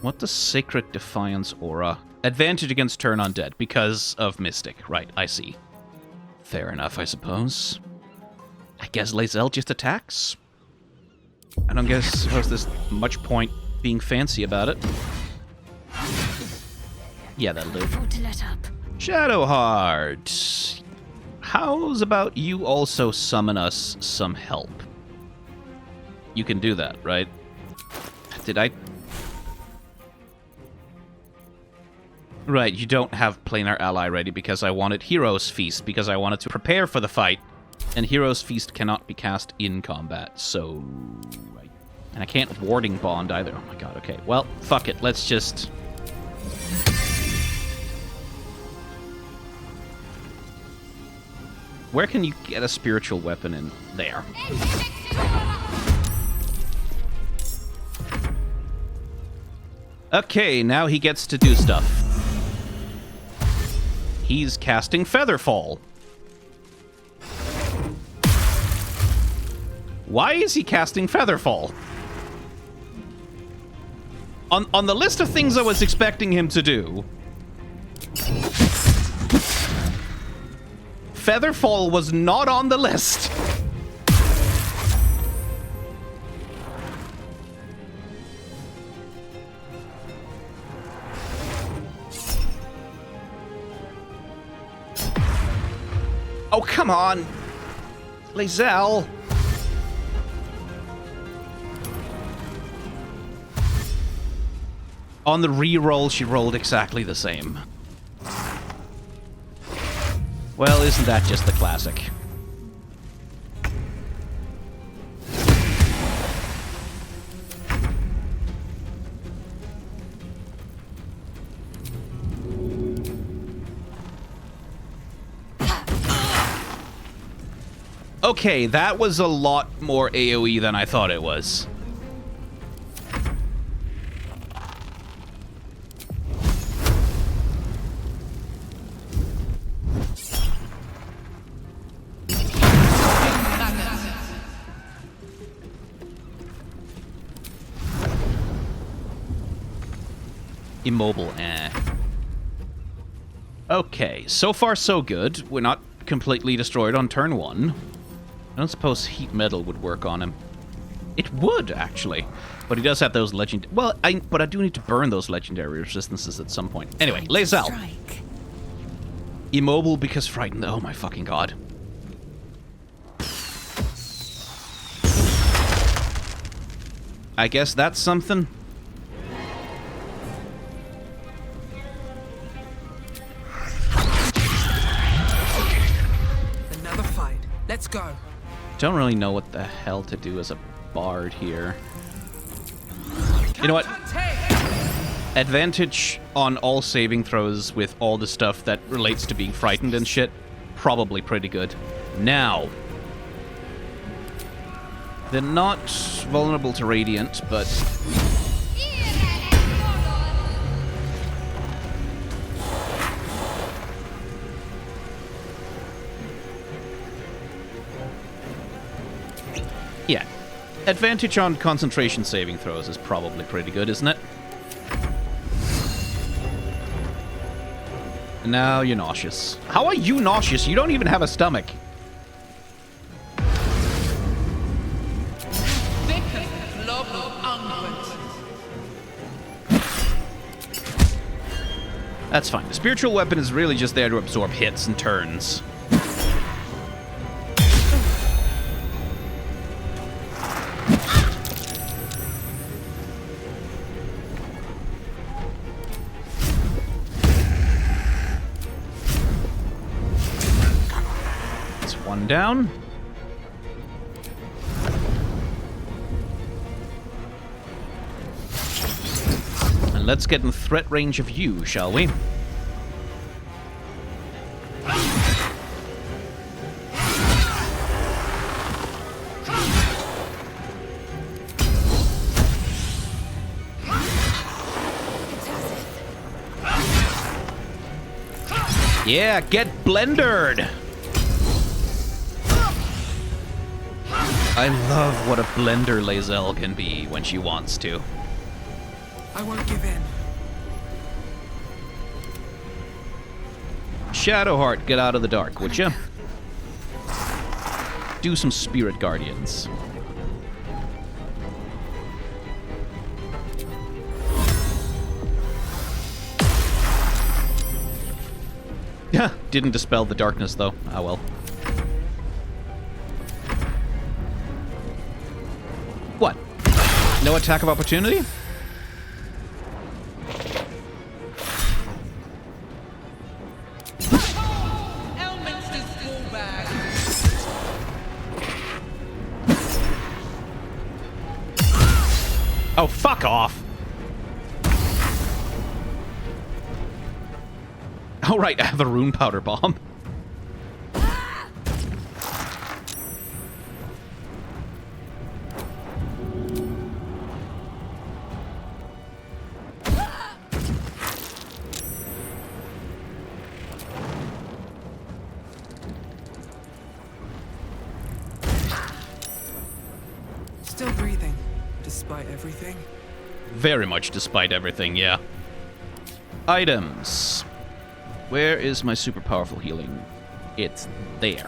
What does Sacred Defiance Aura? Advantage against turn undead because of Mystic. Right, I see. Fair enough, I suppose. I guess lae'zel just attacks? I don't suppose there's much point being fancy about it. Yeah, that'll do. Shadowheart! How's about you also summon us some help? You can do that, right? Did I... Right, you don't have Planar Ally ready because I wanted Hero's Feast, because I wanted to prepare for the fight, and Hero's Feast cannot be cast in combat, so... Right. And I can't Warding Bond either. Oh my god, okay. Well, fuck it, let's just... Where can you get a spiritual weapon in there? Okay, now he gets to do stuff. He's casting Featherfall. Why is he casting Featherfall? On the list of things I was expecting him to do, Featherfall was not on the list. Oh, come on. lae'zel. On the re-roll, she rolled exactly the same. Well, isn't that just the classic? Okay, that was a lot more AoE than I thought it was. Immobile, eh. Okay, so far so good. We're not completely destroyed on turn 1. I don't suppose heat metal would work on him. It would, actually. But he does have those legend... Well, but I do need to burn those legendary resistances at some point. Anyway, lae'zel. Immobile because frightened. Oh my fucking god. I guess that's something. Another fight. Let's go. Don't really know what the hell to do as a bard here. You know what? Advantage on all saving throws with all the stuff that relates to being frightened and shit. Probably pretty good. Now. They're not vulnerable to radiant, but... yeah. Advantage on concentration saving throws is probably pretty good, isn't it? Now you're nauseous. How are you nauseous? You don't even have a stomach. That's fine. The spiritual weapon is really just there to absorb hits and turns. That's one down. Let's get in threat range of you, shall we? Yeah, get blendered! I love what a blender lae'zel can be when she wants to. I won't give in. Shadowheart, get out of the dark, would ya? Do some spirit guardians. Yeah, didn't dispel the darkness though. Ah well. What? No attack of opportunity? Oh, fuck off. Oh, right, I have a rune powder bomb. Still breathing, despite everything? Very much despite everything, yeah. Items. Where is my super powerful healing? It's there.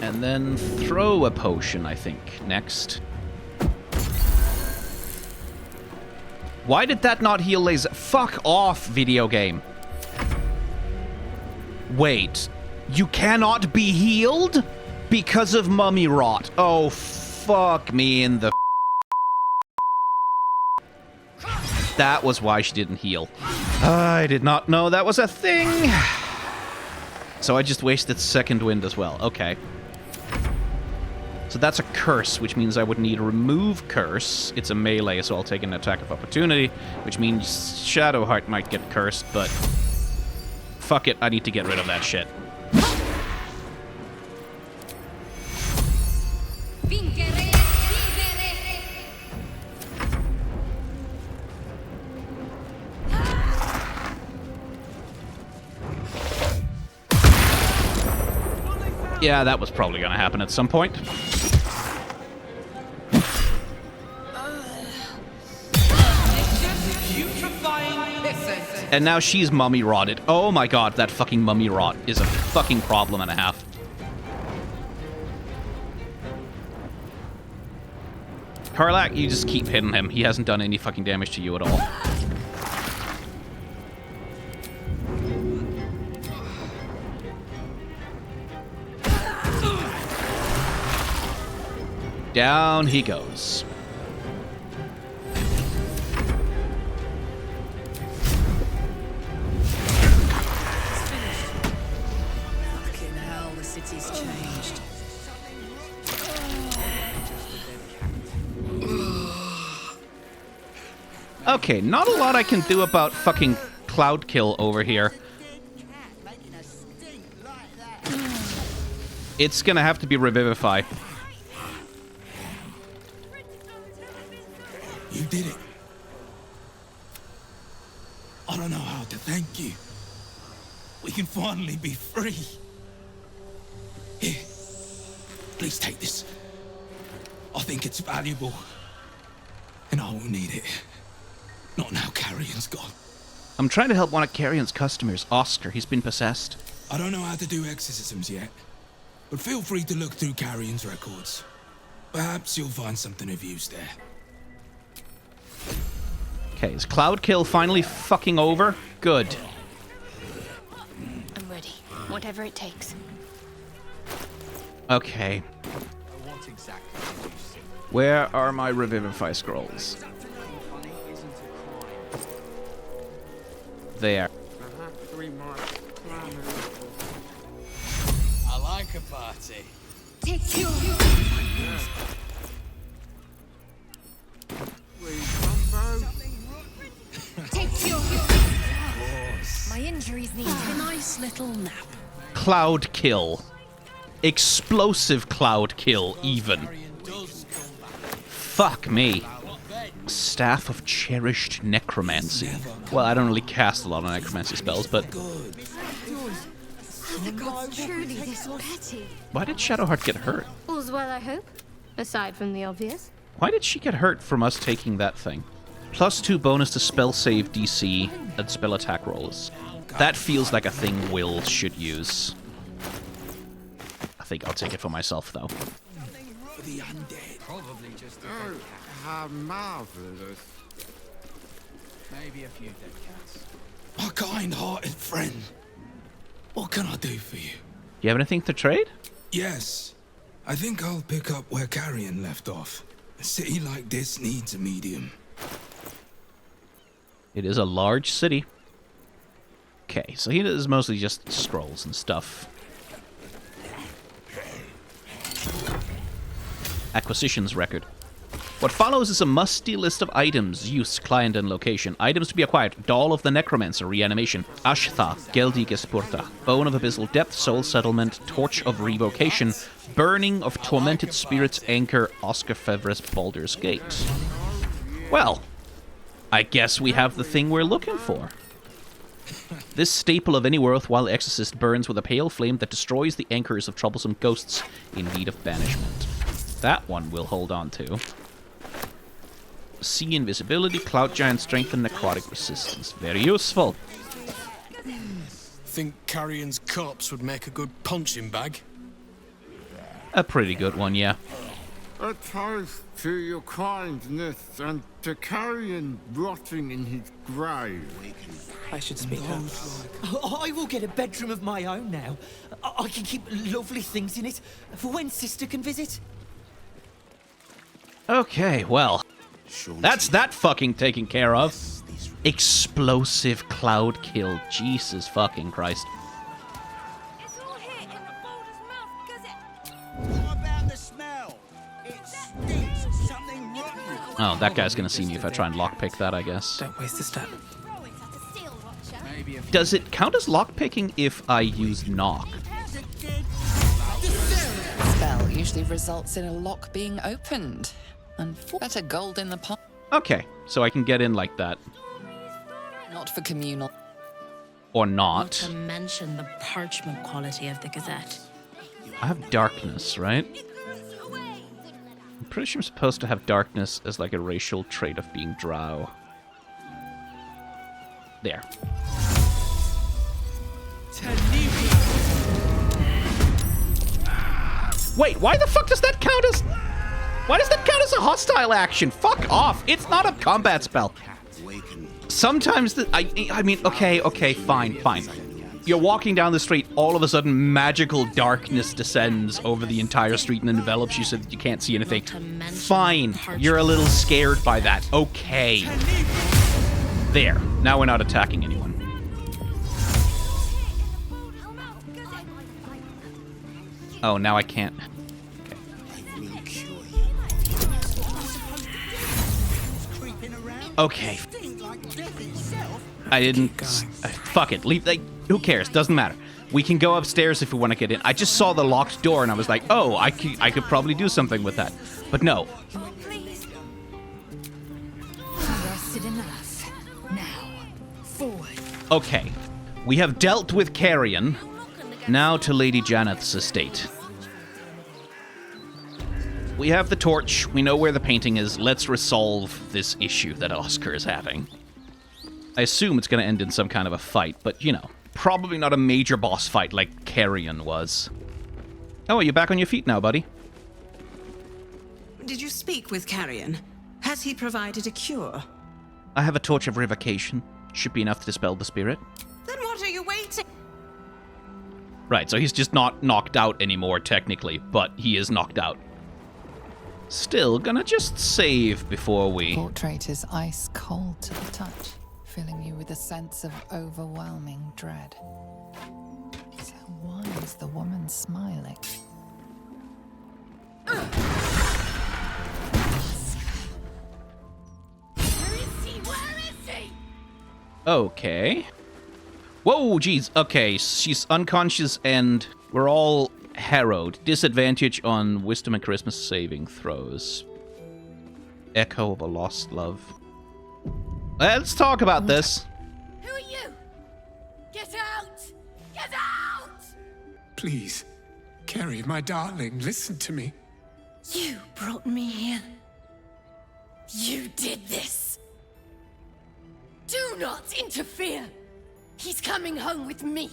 And then throw a potion, I think, next. Why did that not heal lae'zel? Fuck off, video game. Wait. You cannot be healed? Because of mummy rot. Oh, fuck me in the... That was why she didn't heal. I did not know that was a thing. So I just wasted second wind as well. Okay. So that's a curse, which means I would need remove curse. It's a melee, so I'll take an attack of opportunity, which means Shadowheart might get cursed, but fuck it, I need to get rid of that shit. Yeah, that was probably gonna happen at some point. And now she's mummy rotted. Oh my god, that fucking mummy rot is a fucking problem and a half. Karlak, you just keep hitting him. He hasn't done any fucking damage to you at all. Down he goes. Fucking hell, the city's changed. Okay, not a lot I can do about fucking cloud kill over here. It's gonna have to be Revivify. You did it. I don't know how to thank you. We can finally be free. Here, please take this. I think it's valuable. And I will need it. Not now Carrion's gone. I'm trying to help one of Carrion's customers, Oscar. He's been possessed. I don't know how to do exorcisms yet, but feel free to look through Carrion's records. Perhaps you'll find something of use there. Okay, is Cloud Kill finally fucking over? Good. I'm ready. Whatever it takes. Okay. Where are my Revivify scrolls? There. I like a party. Take your... Take your... My injuries need a nice little nap. Cloud Kill. Explosive Cloud Kill, even. Fuck me. Staff of Cherished Necromancy. Well, I don't really cast a lot of necromancy spells, but... The gods truly this petty. Why did Shadowheart get hurt? All's well, I hope. Aside from the obvious. Why did she get hurt from us taking that thing? +2 bonus to spell save DC and spell attack rolls. That feels like a thing Will should use. I think I'll take it for myself, though. For the undead. Probably just a how marvelous. Maybe a few dead cats. My kind-hearted friend. What can I do for you? You have anything to trade? Yes. I think I'll pick up where Carrion left off. A city like this needs a medium. It is a large city. Okay, so here is mostly just scrolls and stuff. Acquisitions record. What follows is a musty list of items, use, client, and location. Items to be acquired. Doll of the Necromancer, reanimation. Ashtha, Geldiges Purta. Bone of Abyssal Depth, Soul Settlement. Torch of Revocation. Burning of Tormented Spirits, Anchor, Oscar Fevre's Baldur's Gate. Well, I guess we have the thing we're looking for. This staple of any worthwhile exorcist burns with a pale flame that destroys the anchors of troublesome ghosts in need of banishment. That one we'll hold on to. Sea invisibility, cloud giant strength, and necrotic resistance. Very useful. Think Carrion's corpse would make a good punching bag? A pretty good one, yeah. A toast to your kindness and to Carrion rotting in his grave. I should speak up. I will get a bedroom of my own now. I can keep lovely things in it for when Sister can visit. Okay, well, that's that fucking taken care of. Explosive cloud kill. Jesus fucking Christ. What about the smell? It stinks. Something rotten. Oh, that guy's gonna see me if I try and lockpick that, I guess. Don't waste a step. Does it count as lockpicking if I use knock? Spell usually results in a lock being opened. And better gold in the pot. Okay, so I can get in like that. Not for communal. Or not. To mention the parchment quality of the Gazette. I have darkness, right? I'm pretty sure I'm supposed to have darkness as like a racial trait of being drow. There. Wait, why the fuck does that count as... Why does that count as a hostile action? Fuck off. It's not a combat spell. Sometimes I mean, okay, fine. You're walking down the street, all of a sudden magical darkness descends over the entire street and envelops you so that you can't see anything. Fine, you're a little scared by that. Okay. There. Now we're not attacking anyone. Oh, now I can't. Okay. I didn't... fuck it. Leave... who cares? Doesn't matter. We can go upstairs if we want to get in. I just saw the locked door and I was like, oh, I could probably do something with that. But no. Rested enough. Now, forward. Okay. We have dealt with Carrion. Now to Lady Janeth's estate. We have the torch. We know where the painting is. Let's resolve this issue that Oscar is having. I assume it's going to end in some kind of a fight, but, you know, probably not a major boss fight like Carrion was. Oh, are you back on your feet now, buddy? Did you speak with Carrion? Has he provided a cure? I have a torch of revocation. Should be enough to dispel the spirit. Then what are you waiting? Right, so he's just not knocked out anymore, technically, but he is knocked out. Still, gonna just save before we... Portrait is ice cold to the touch, filling you with a sense of overwhelming dread. So why is the woman smiling? Where is he? Okay. Whoa, jeez. Okay, she's unconscious and we're all harrowed. Disadvantage on wisdom and charisma saving throws. Echo of a lost love. Let's talk about this. Who are you? Get out! Get out! Please, Carrie, my darling, listen to me. You brought me here. You did this. Do not interfere. He's coming home with me.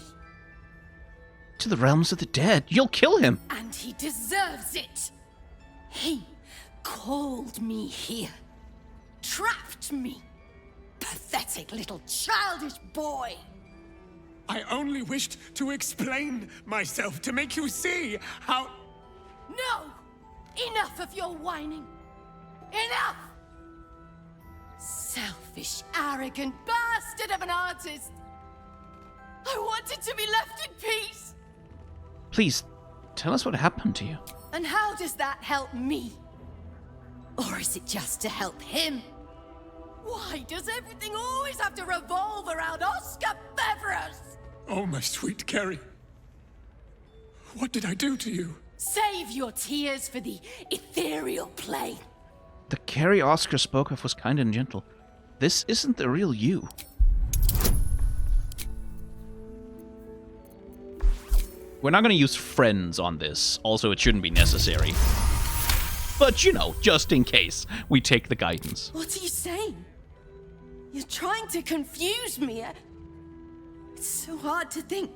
To the realms of the dead. You'll kill him. And he deserves it. He called me here. Trapped me. Pathetic little childish boy. I only wished to explain myself to make you see how... No! Enough of your whining. Enough! Selfish, arrogant bastard of an artist. I wanted to be left in peace. Please, tell us what happened to you. And how does that help me? Or is it just to help him? Why does everything always have to revolve around Oscar Beverus? Oh, my sweet Carrie. What did I do to you? Save your tears for the ethereal plane. The Carrie Oscar spoke of was kind and gentle. This isn't the real you. We're not going to use friends on this. Also, it shouldn't be necessary. But, you know, just in case, we take the guidance. What are you saying? You're trying to confuse me. It's so hard to think.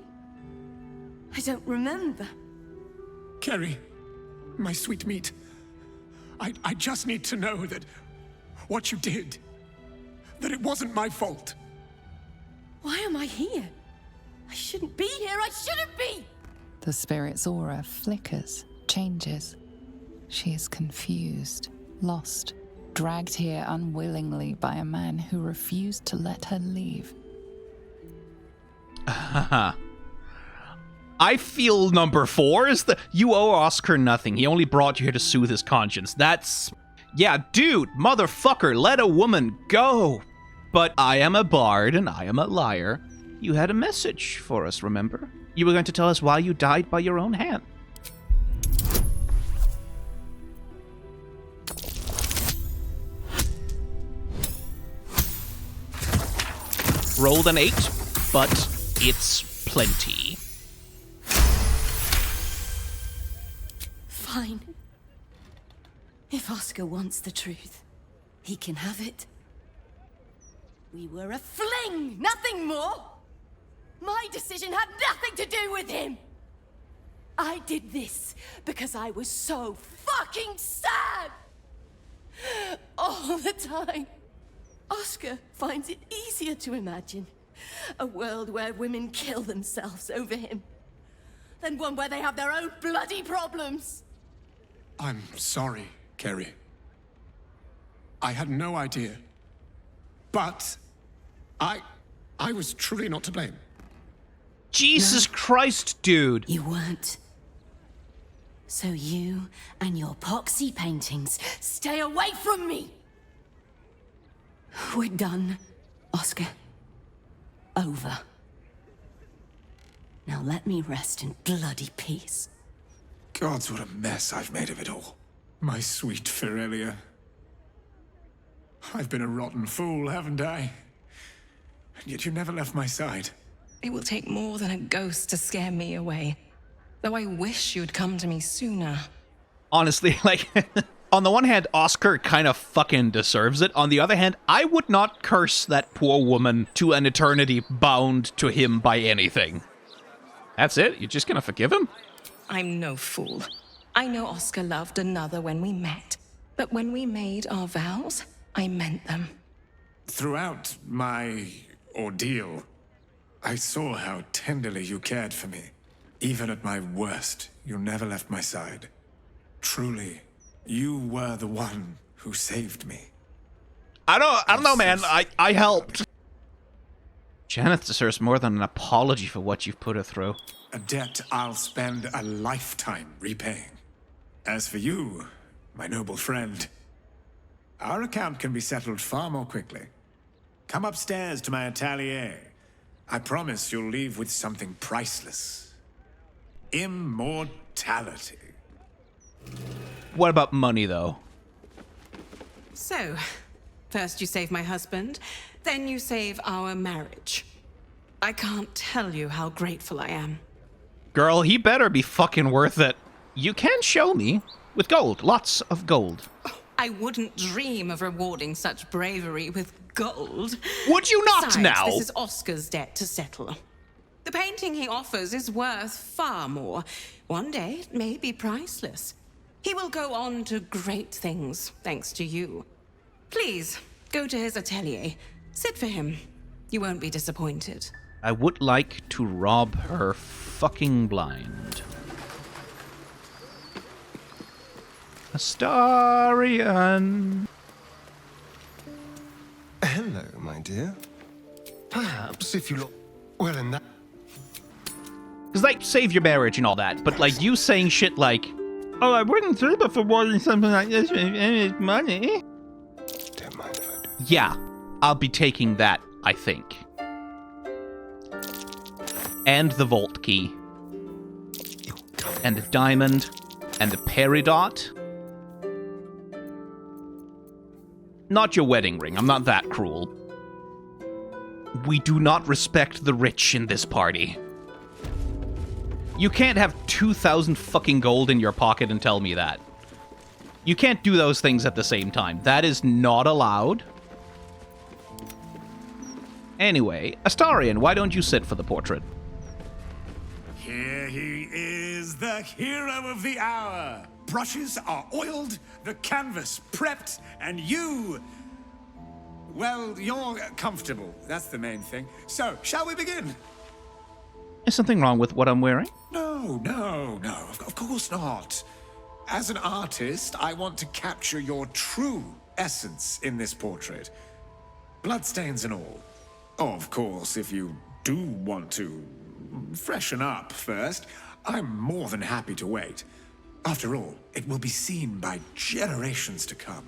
I don't remember. Carrie, my sweet meat. I just need to know that what you did, that it wasn't my fault. Why am I here? I shouldn't be here. I shouldn't be! The spirit's aura flickers, changes. She is confused, lost, dragged here unwillingly by a man who refused to let her leave. I feel number 4 is the you owe Oscar nothing. He only brought you here to soothe his conscience. That's... yeah, dude, motherfucker, let a woman go. But I am a bard and I am a liar. You had a message for us, remember? You were going to tell us why you died by your own hand. Rolled an 8, but it's plenty. Fine. If Oscar wants the truth, he can have it. We were a fling, nothing more. My decision had nothing to do with him. I did this because I was so fucking sad. All the time. Oscar finds it easier to imagine a world where women kill themselves over him than one where they have their own bloody problems. I'm sorry, Carrion. I had no idea. But I was truly not to blame. Jesus Christ, dude. You weren't. So you and your poxy paintings stay away from me. We're done, Oscar. Over. Now let me rest in bloody peace. Gods, what a mess I've made of it all. My sweet Ferelia. I've been a rotten fool, haven't I? And yet you never left my side. It will take more than a ghost to scare me away. Though I wish you'd come to me sooner. Honestly, like, on the one hand, Oscar kind of fucking deserves it. On the other hand, I would not curse that poor woman to an eternity bound to him by anything. That's it? You're just gonna forgive him? I'm no fool. I know Oscar loved another when we met. But when we made our vows, I meant them. Throughout my ordeal, I saw how tenderly you cared for me. Even at my worst, you never left my side. Truly, you were the one who saved me. I don't know, man. I helped. Janet deserves more than an apology for what you've put her through. A debt I'll spend a lifetime repaying. As for you, my noble friend, our account can be settled far more quickly. Come upstairs to my atelier. I promise you'll leave with something priceless. Immortality. What about money, though? So, first you save my husband, then you save our marriage. I can't tell you how grateful I am. Girl, he better be fucking worth it. You can show me. With gold. Lots of gold. I wouldn't dream of rewarding such bravery with gold. Would you not? Besides, now? This is Oscar's debt to settle. The painting he offers is worth far more. One day, it may be priceless. He will go on to great things, thanks to you. Please, go to his atelier. Sit for him. You won't be disappointed. I would like to rob her fucking blind. Astarion. Hello, my dear. Perhaps if you look well in that... Because, like, save your marriage and all that, but, like, you saying shit like, oh, I wouldn't do it for wanting something like this with money. Don't mind if I do. Yeah, I'll be taking that, I think. And the vault key. And a diamond. And a peridot. Not your wedding ring, I'm not that cruel. We do not respect the rich in this party. You can't have 2,000 fucking gold in your pocket and tell me that. You can't do those things at the same time. That is not allowed. Anyway, Astarion, why don't you sit for the portrait? Here he is, the hero of the hour. brushes are oiled, the canvas prepped, and you... Well, you're comfortable. That's the main thing. So, shall we begin? Is something wrong with what I'm wearing? No, of course not. As an artist, I want to capture your true essence in this portrait. Bloodstains and all. Oh, of course, if you do want to freshen up first, I'm more than happy to wait. After all, it will be seen by generations to come.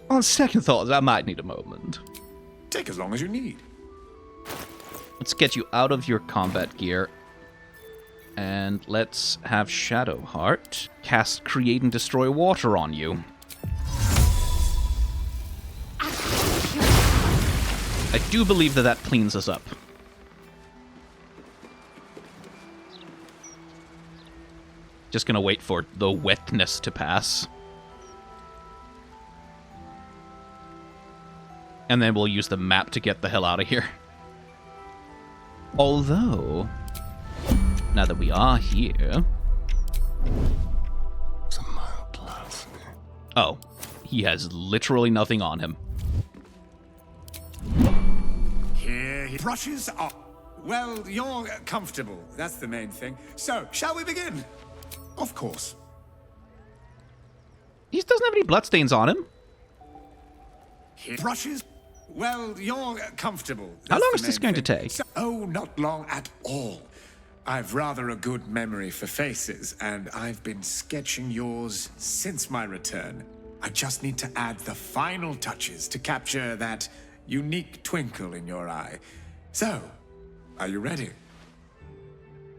On second thoughts, I might need a moment. Take as long as you need. Let's get you out of your combat gear. And let's have Shadowheart cast Create and Destroy Water on you. I do believe that cleans us up. Just gonna wait for the wetness to pass. And then we'll use the map to get the hell out of here. Although, now that we are here... Oh, he has literally nothing on him. Here, brushes are... Well, you're comfortable. That's the main thing. So, shall we begin? Of course. He doesn't have any bloodstains on him. Here, brushes... Well, you're comfortable. How long is this going to take? Oh, not long at all. I've rather a good memory for faces, and I've been sketching yours since my return. I just need to add the final touches to capture that unique twinkle in your eye. So, are you ready?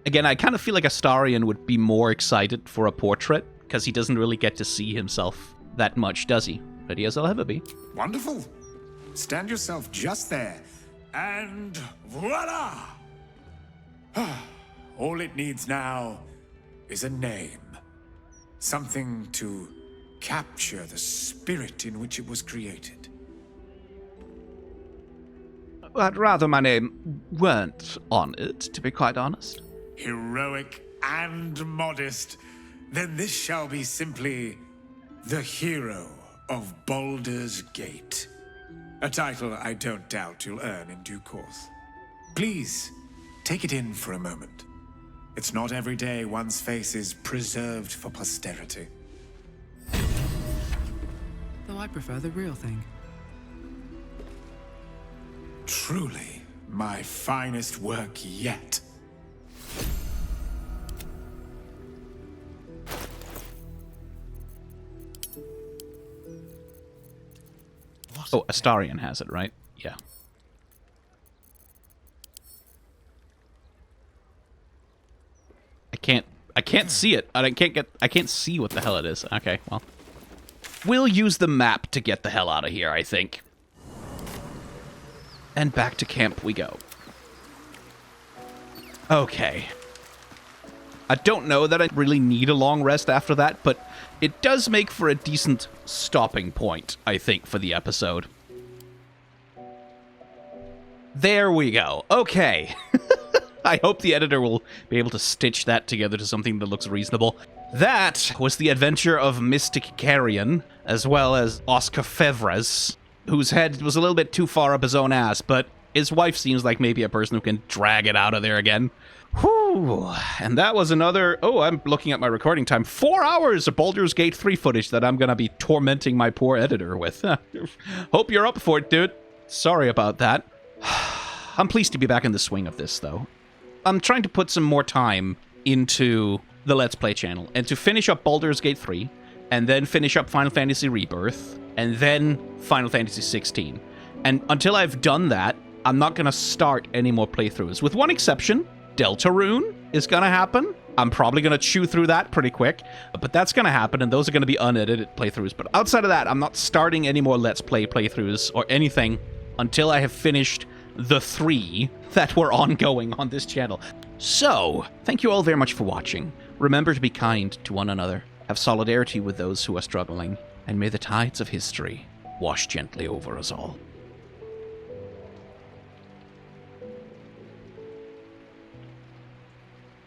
Again, I kind of feel like Astarion would be more excited for a portrait, because he doesn't really get to see himself that much, does he? Ready as I'll ever be. Wonderful. Stand yourself just there, and voila! All it needs now is a name. Something to capture the spirit in which it was created. I'd rather my name weren't on it, to be quite honest. Heroic and modest. Then this shall be simply the hero of Baldur's Gate. A title I don't doubt you'll earn in due course. Please, take it in for a moment. It's not every day one's face is preserved for posterity. Though I prefer the real thing. Truly, my finest work yet. Oh, Astarion has it, right? Yeah. I can't see it. I can't see what the hell it is. Okay, well. We'll use the map to get the hell out of here, I think. And back to camp we go. Okay. I don't know that I really need a long rest after that, but it does make for a decent stopping point, I think, for the episode. There we go. Okay. I hope the editor will be able to stitch that together to something that looks reasonable. That was the adventure of Mystic Carrion, as well as Oscar Fevres, whose head was a little bit too far up his own ass, but his wife seems like maybe a person who can drag it out of there again. Whew. And that was another... Oh, I'm looking at my recording time. 4 hours of Baldur's Gate 3 footage that I'm going to be tormenting my poor editor with. Hope you're up for it, dude. Sorry about that. I'm pleased to be back in the swing of this, though. I'm trying to put some more time into the Let's Play channel, and to finish up Baldur's Gate 3, and then finish up Final Fantasy Rebirth, and then Final Fantasy 16. And until I've done that, I'm not going to start any more playthroughs. With one exception, Deltarune is going to happen. I'm probably going to chew through that pretty quick, but that's going to happen, and those are going to be unedited playthroughs. But outside of that, I'm not starting any more Let's Play playthroughs or anything until I have finished the 3 that were ongoing on this channel. So, thank you all very much for watching. Remember to be kind to one another, have solidarity with those who are struggling, and may the tides of history wash gently over us all.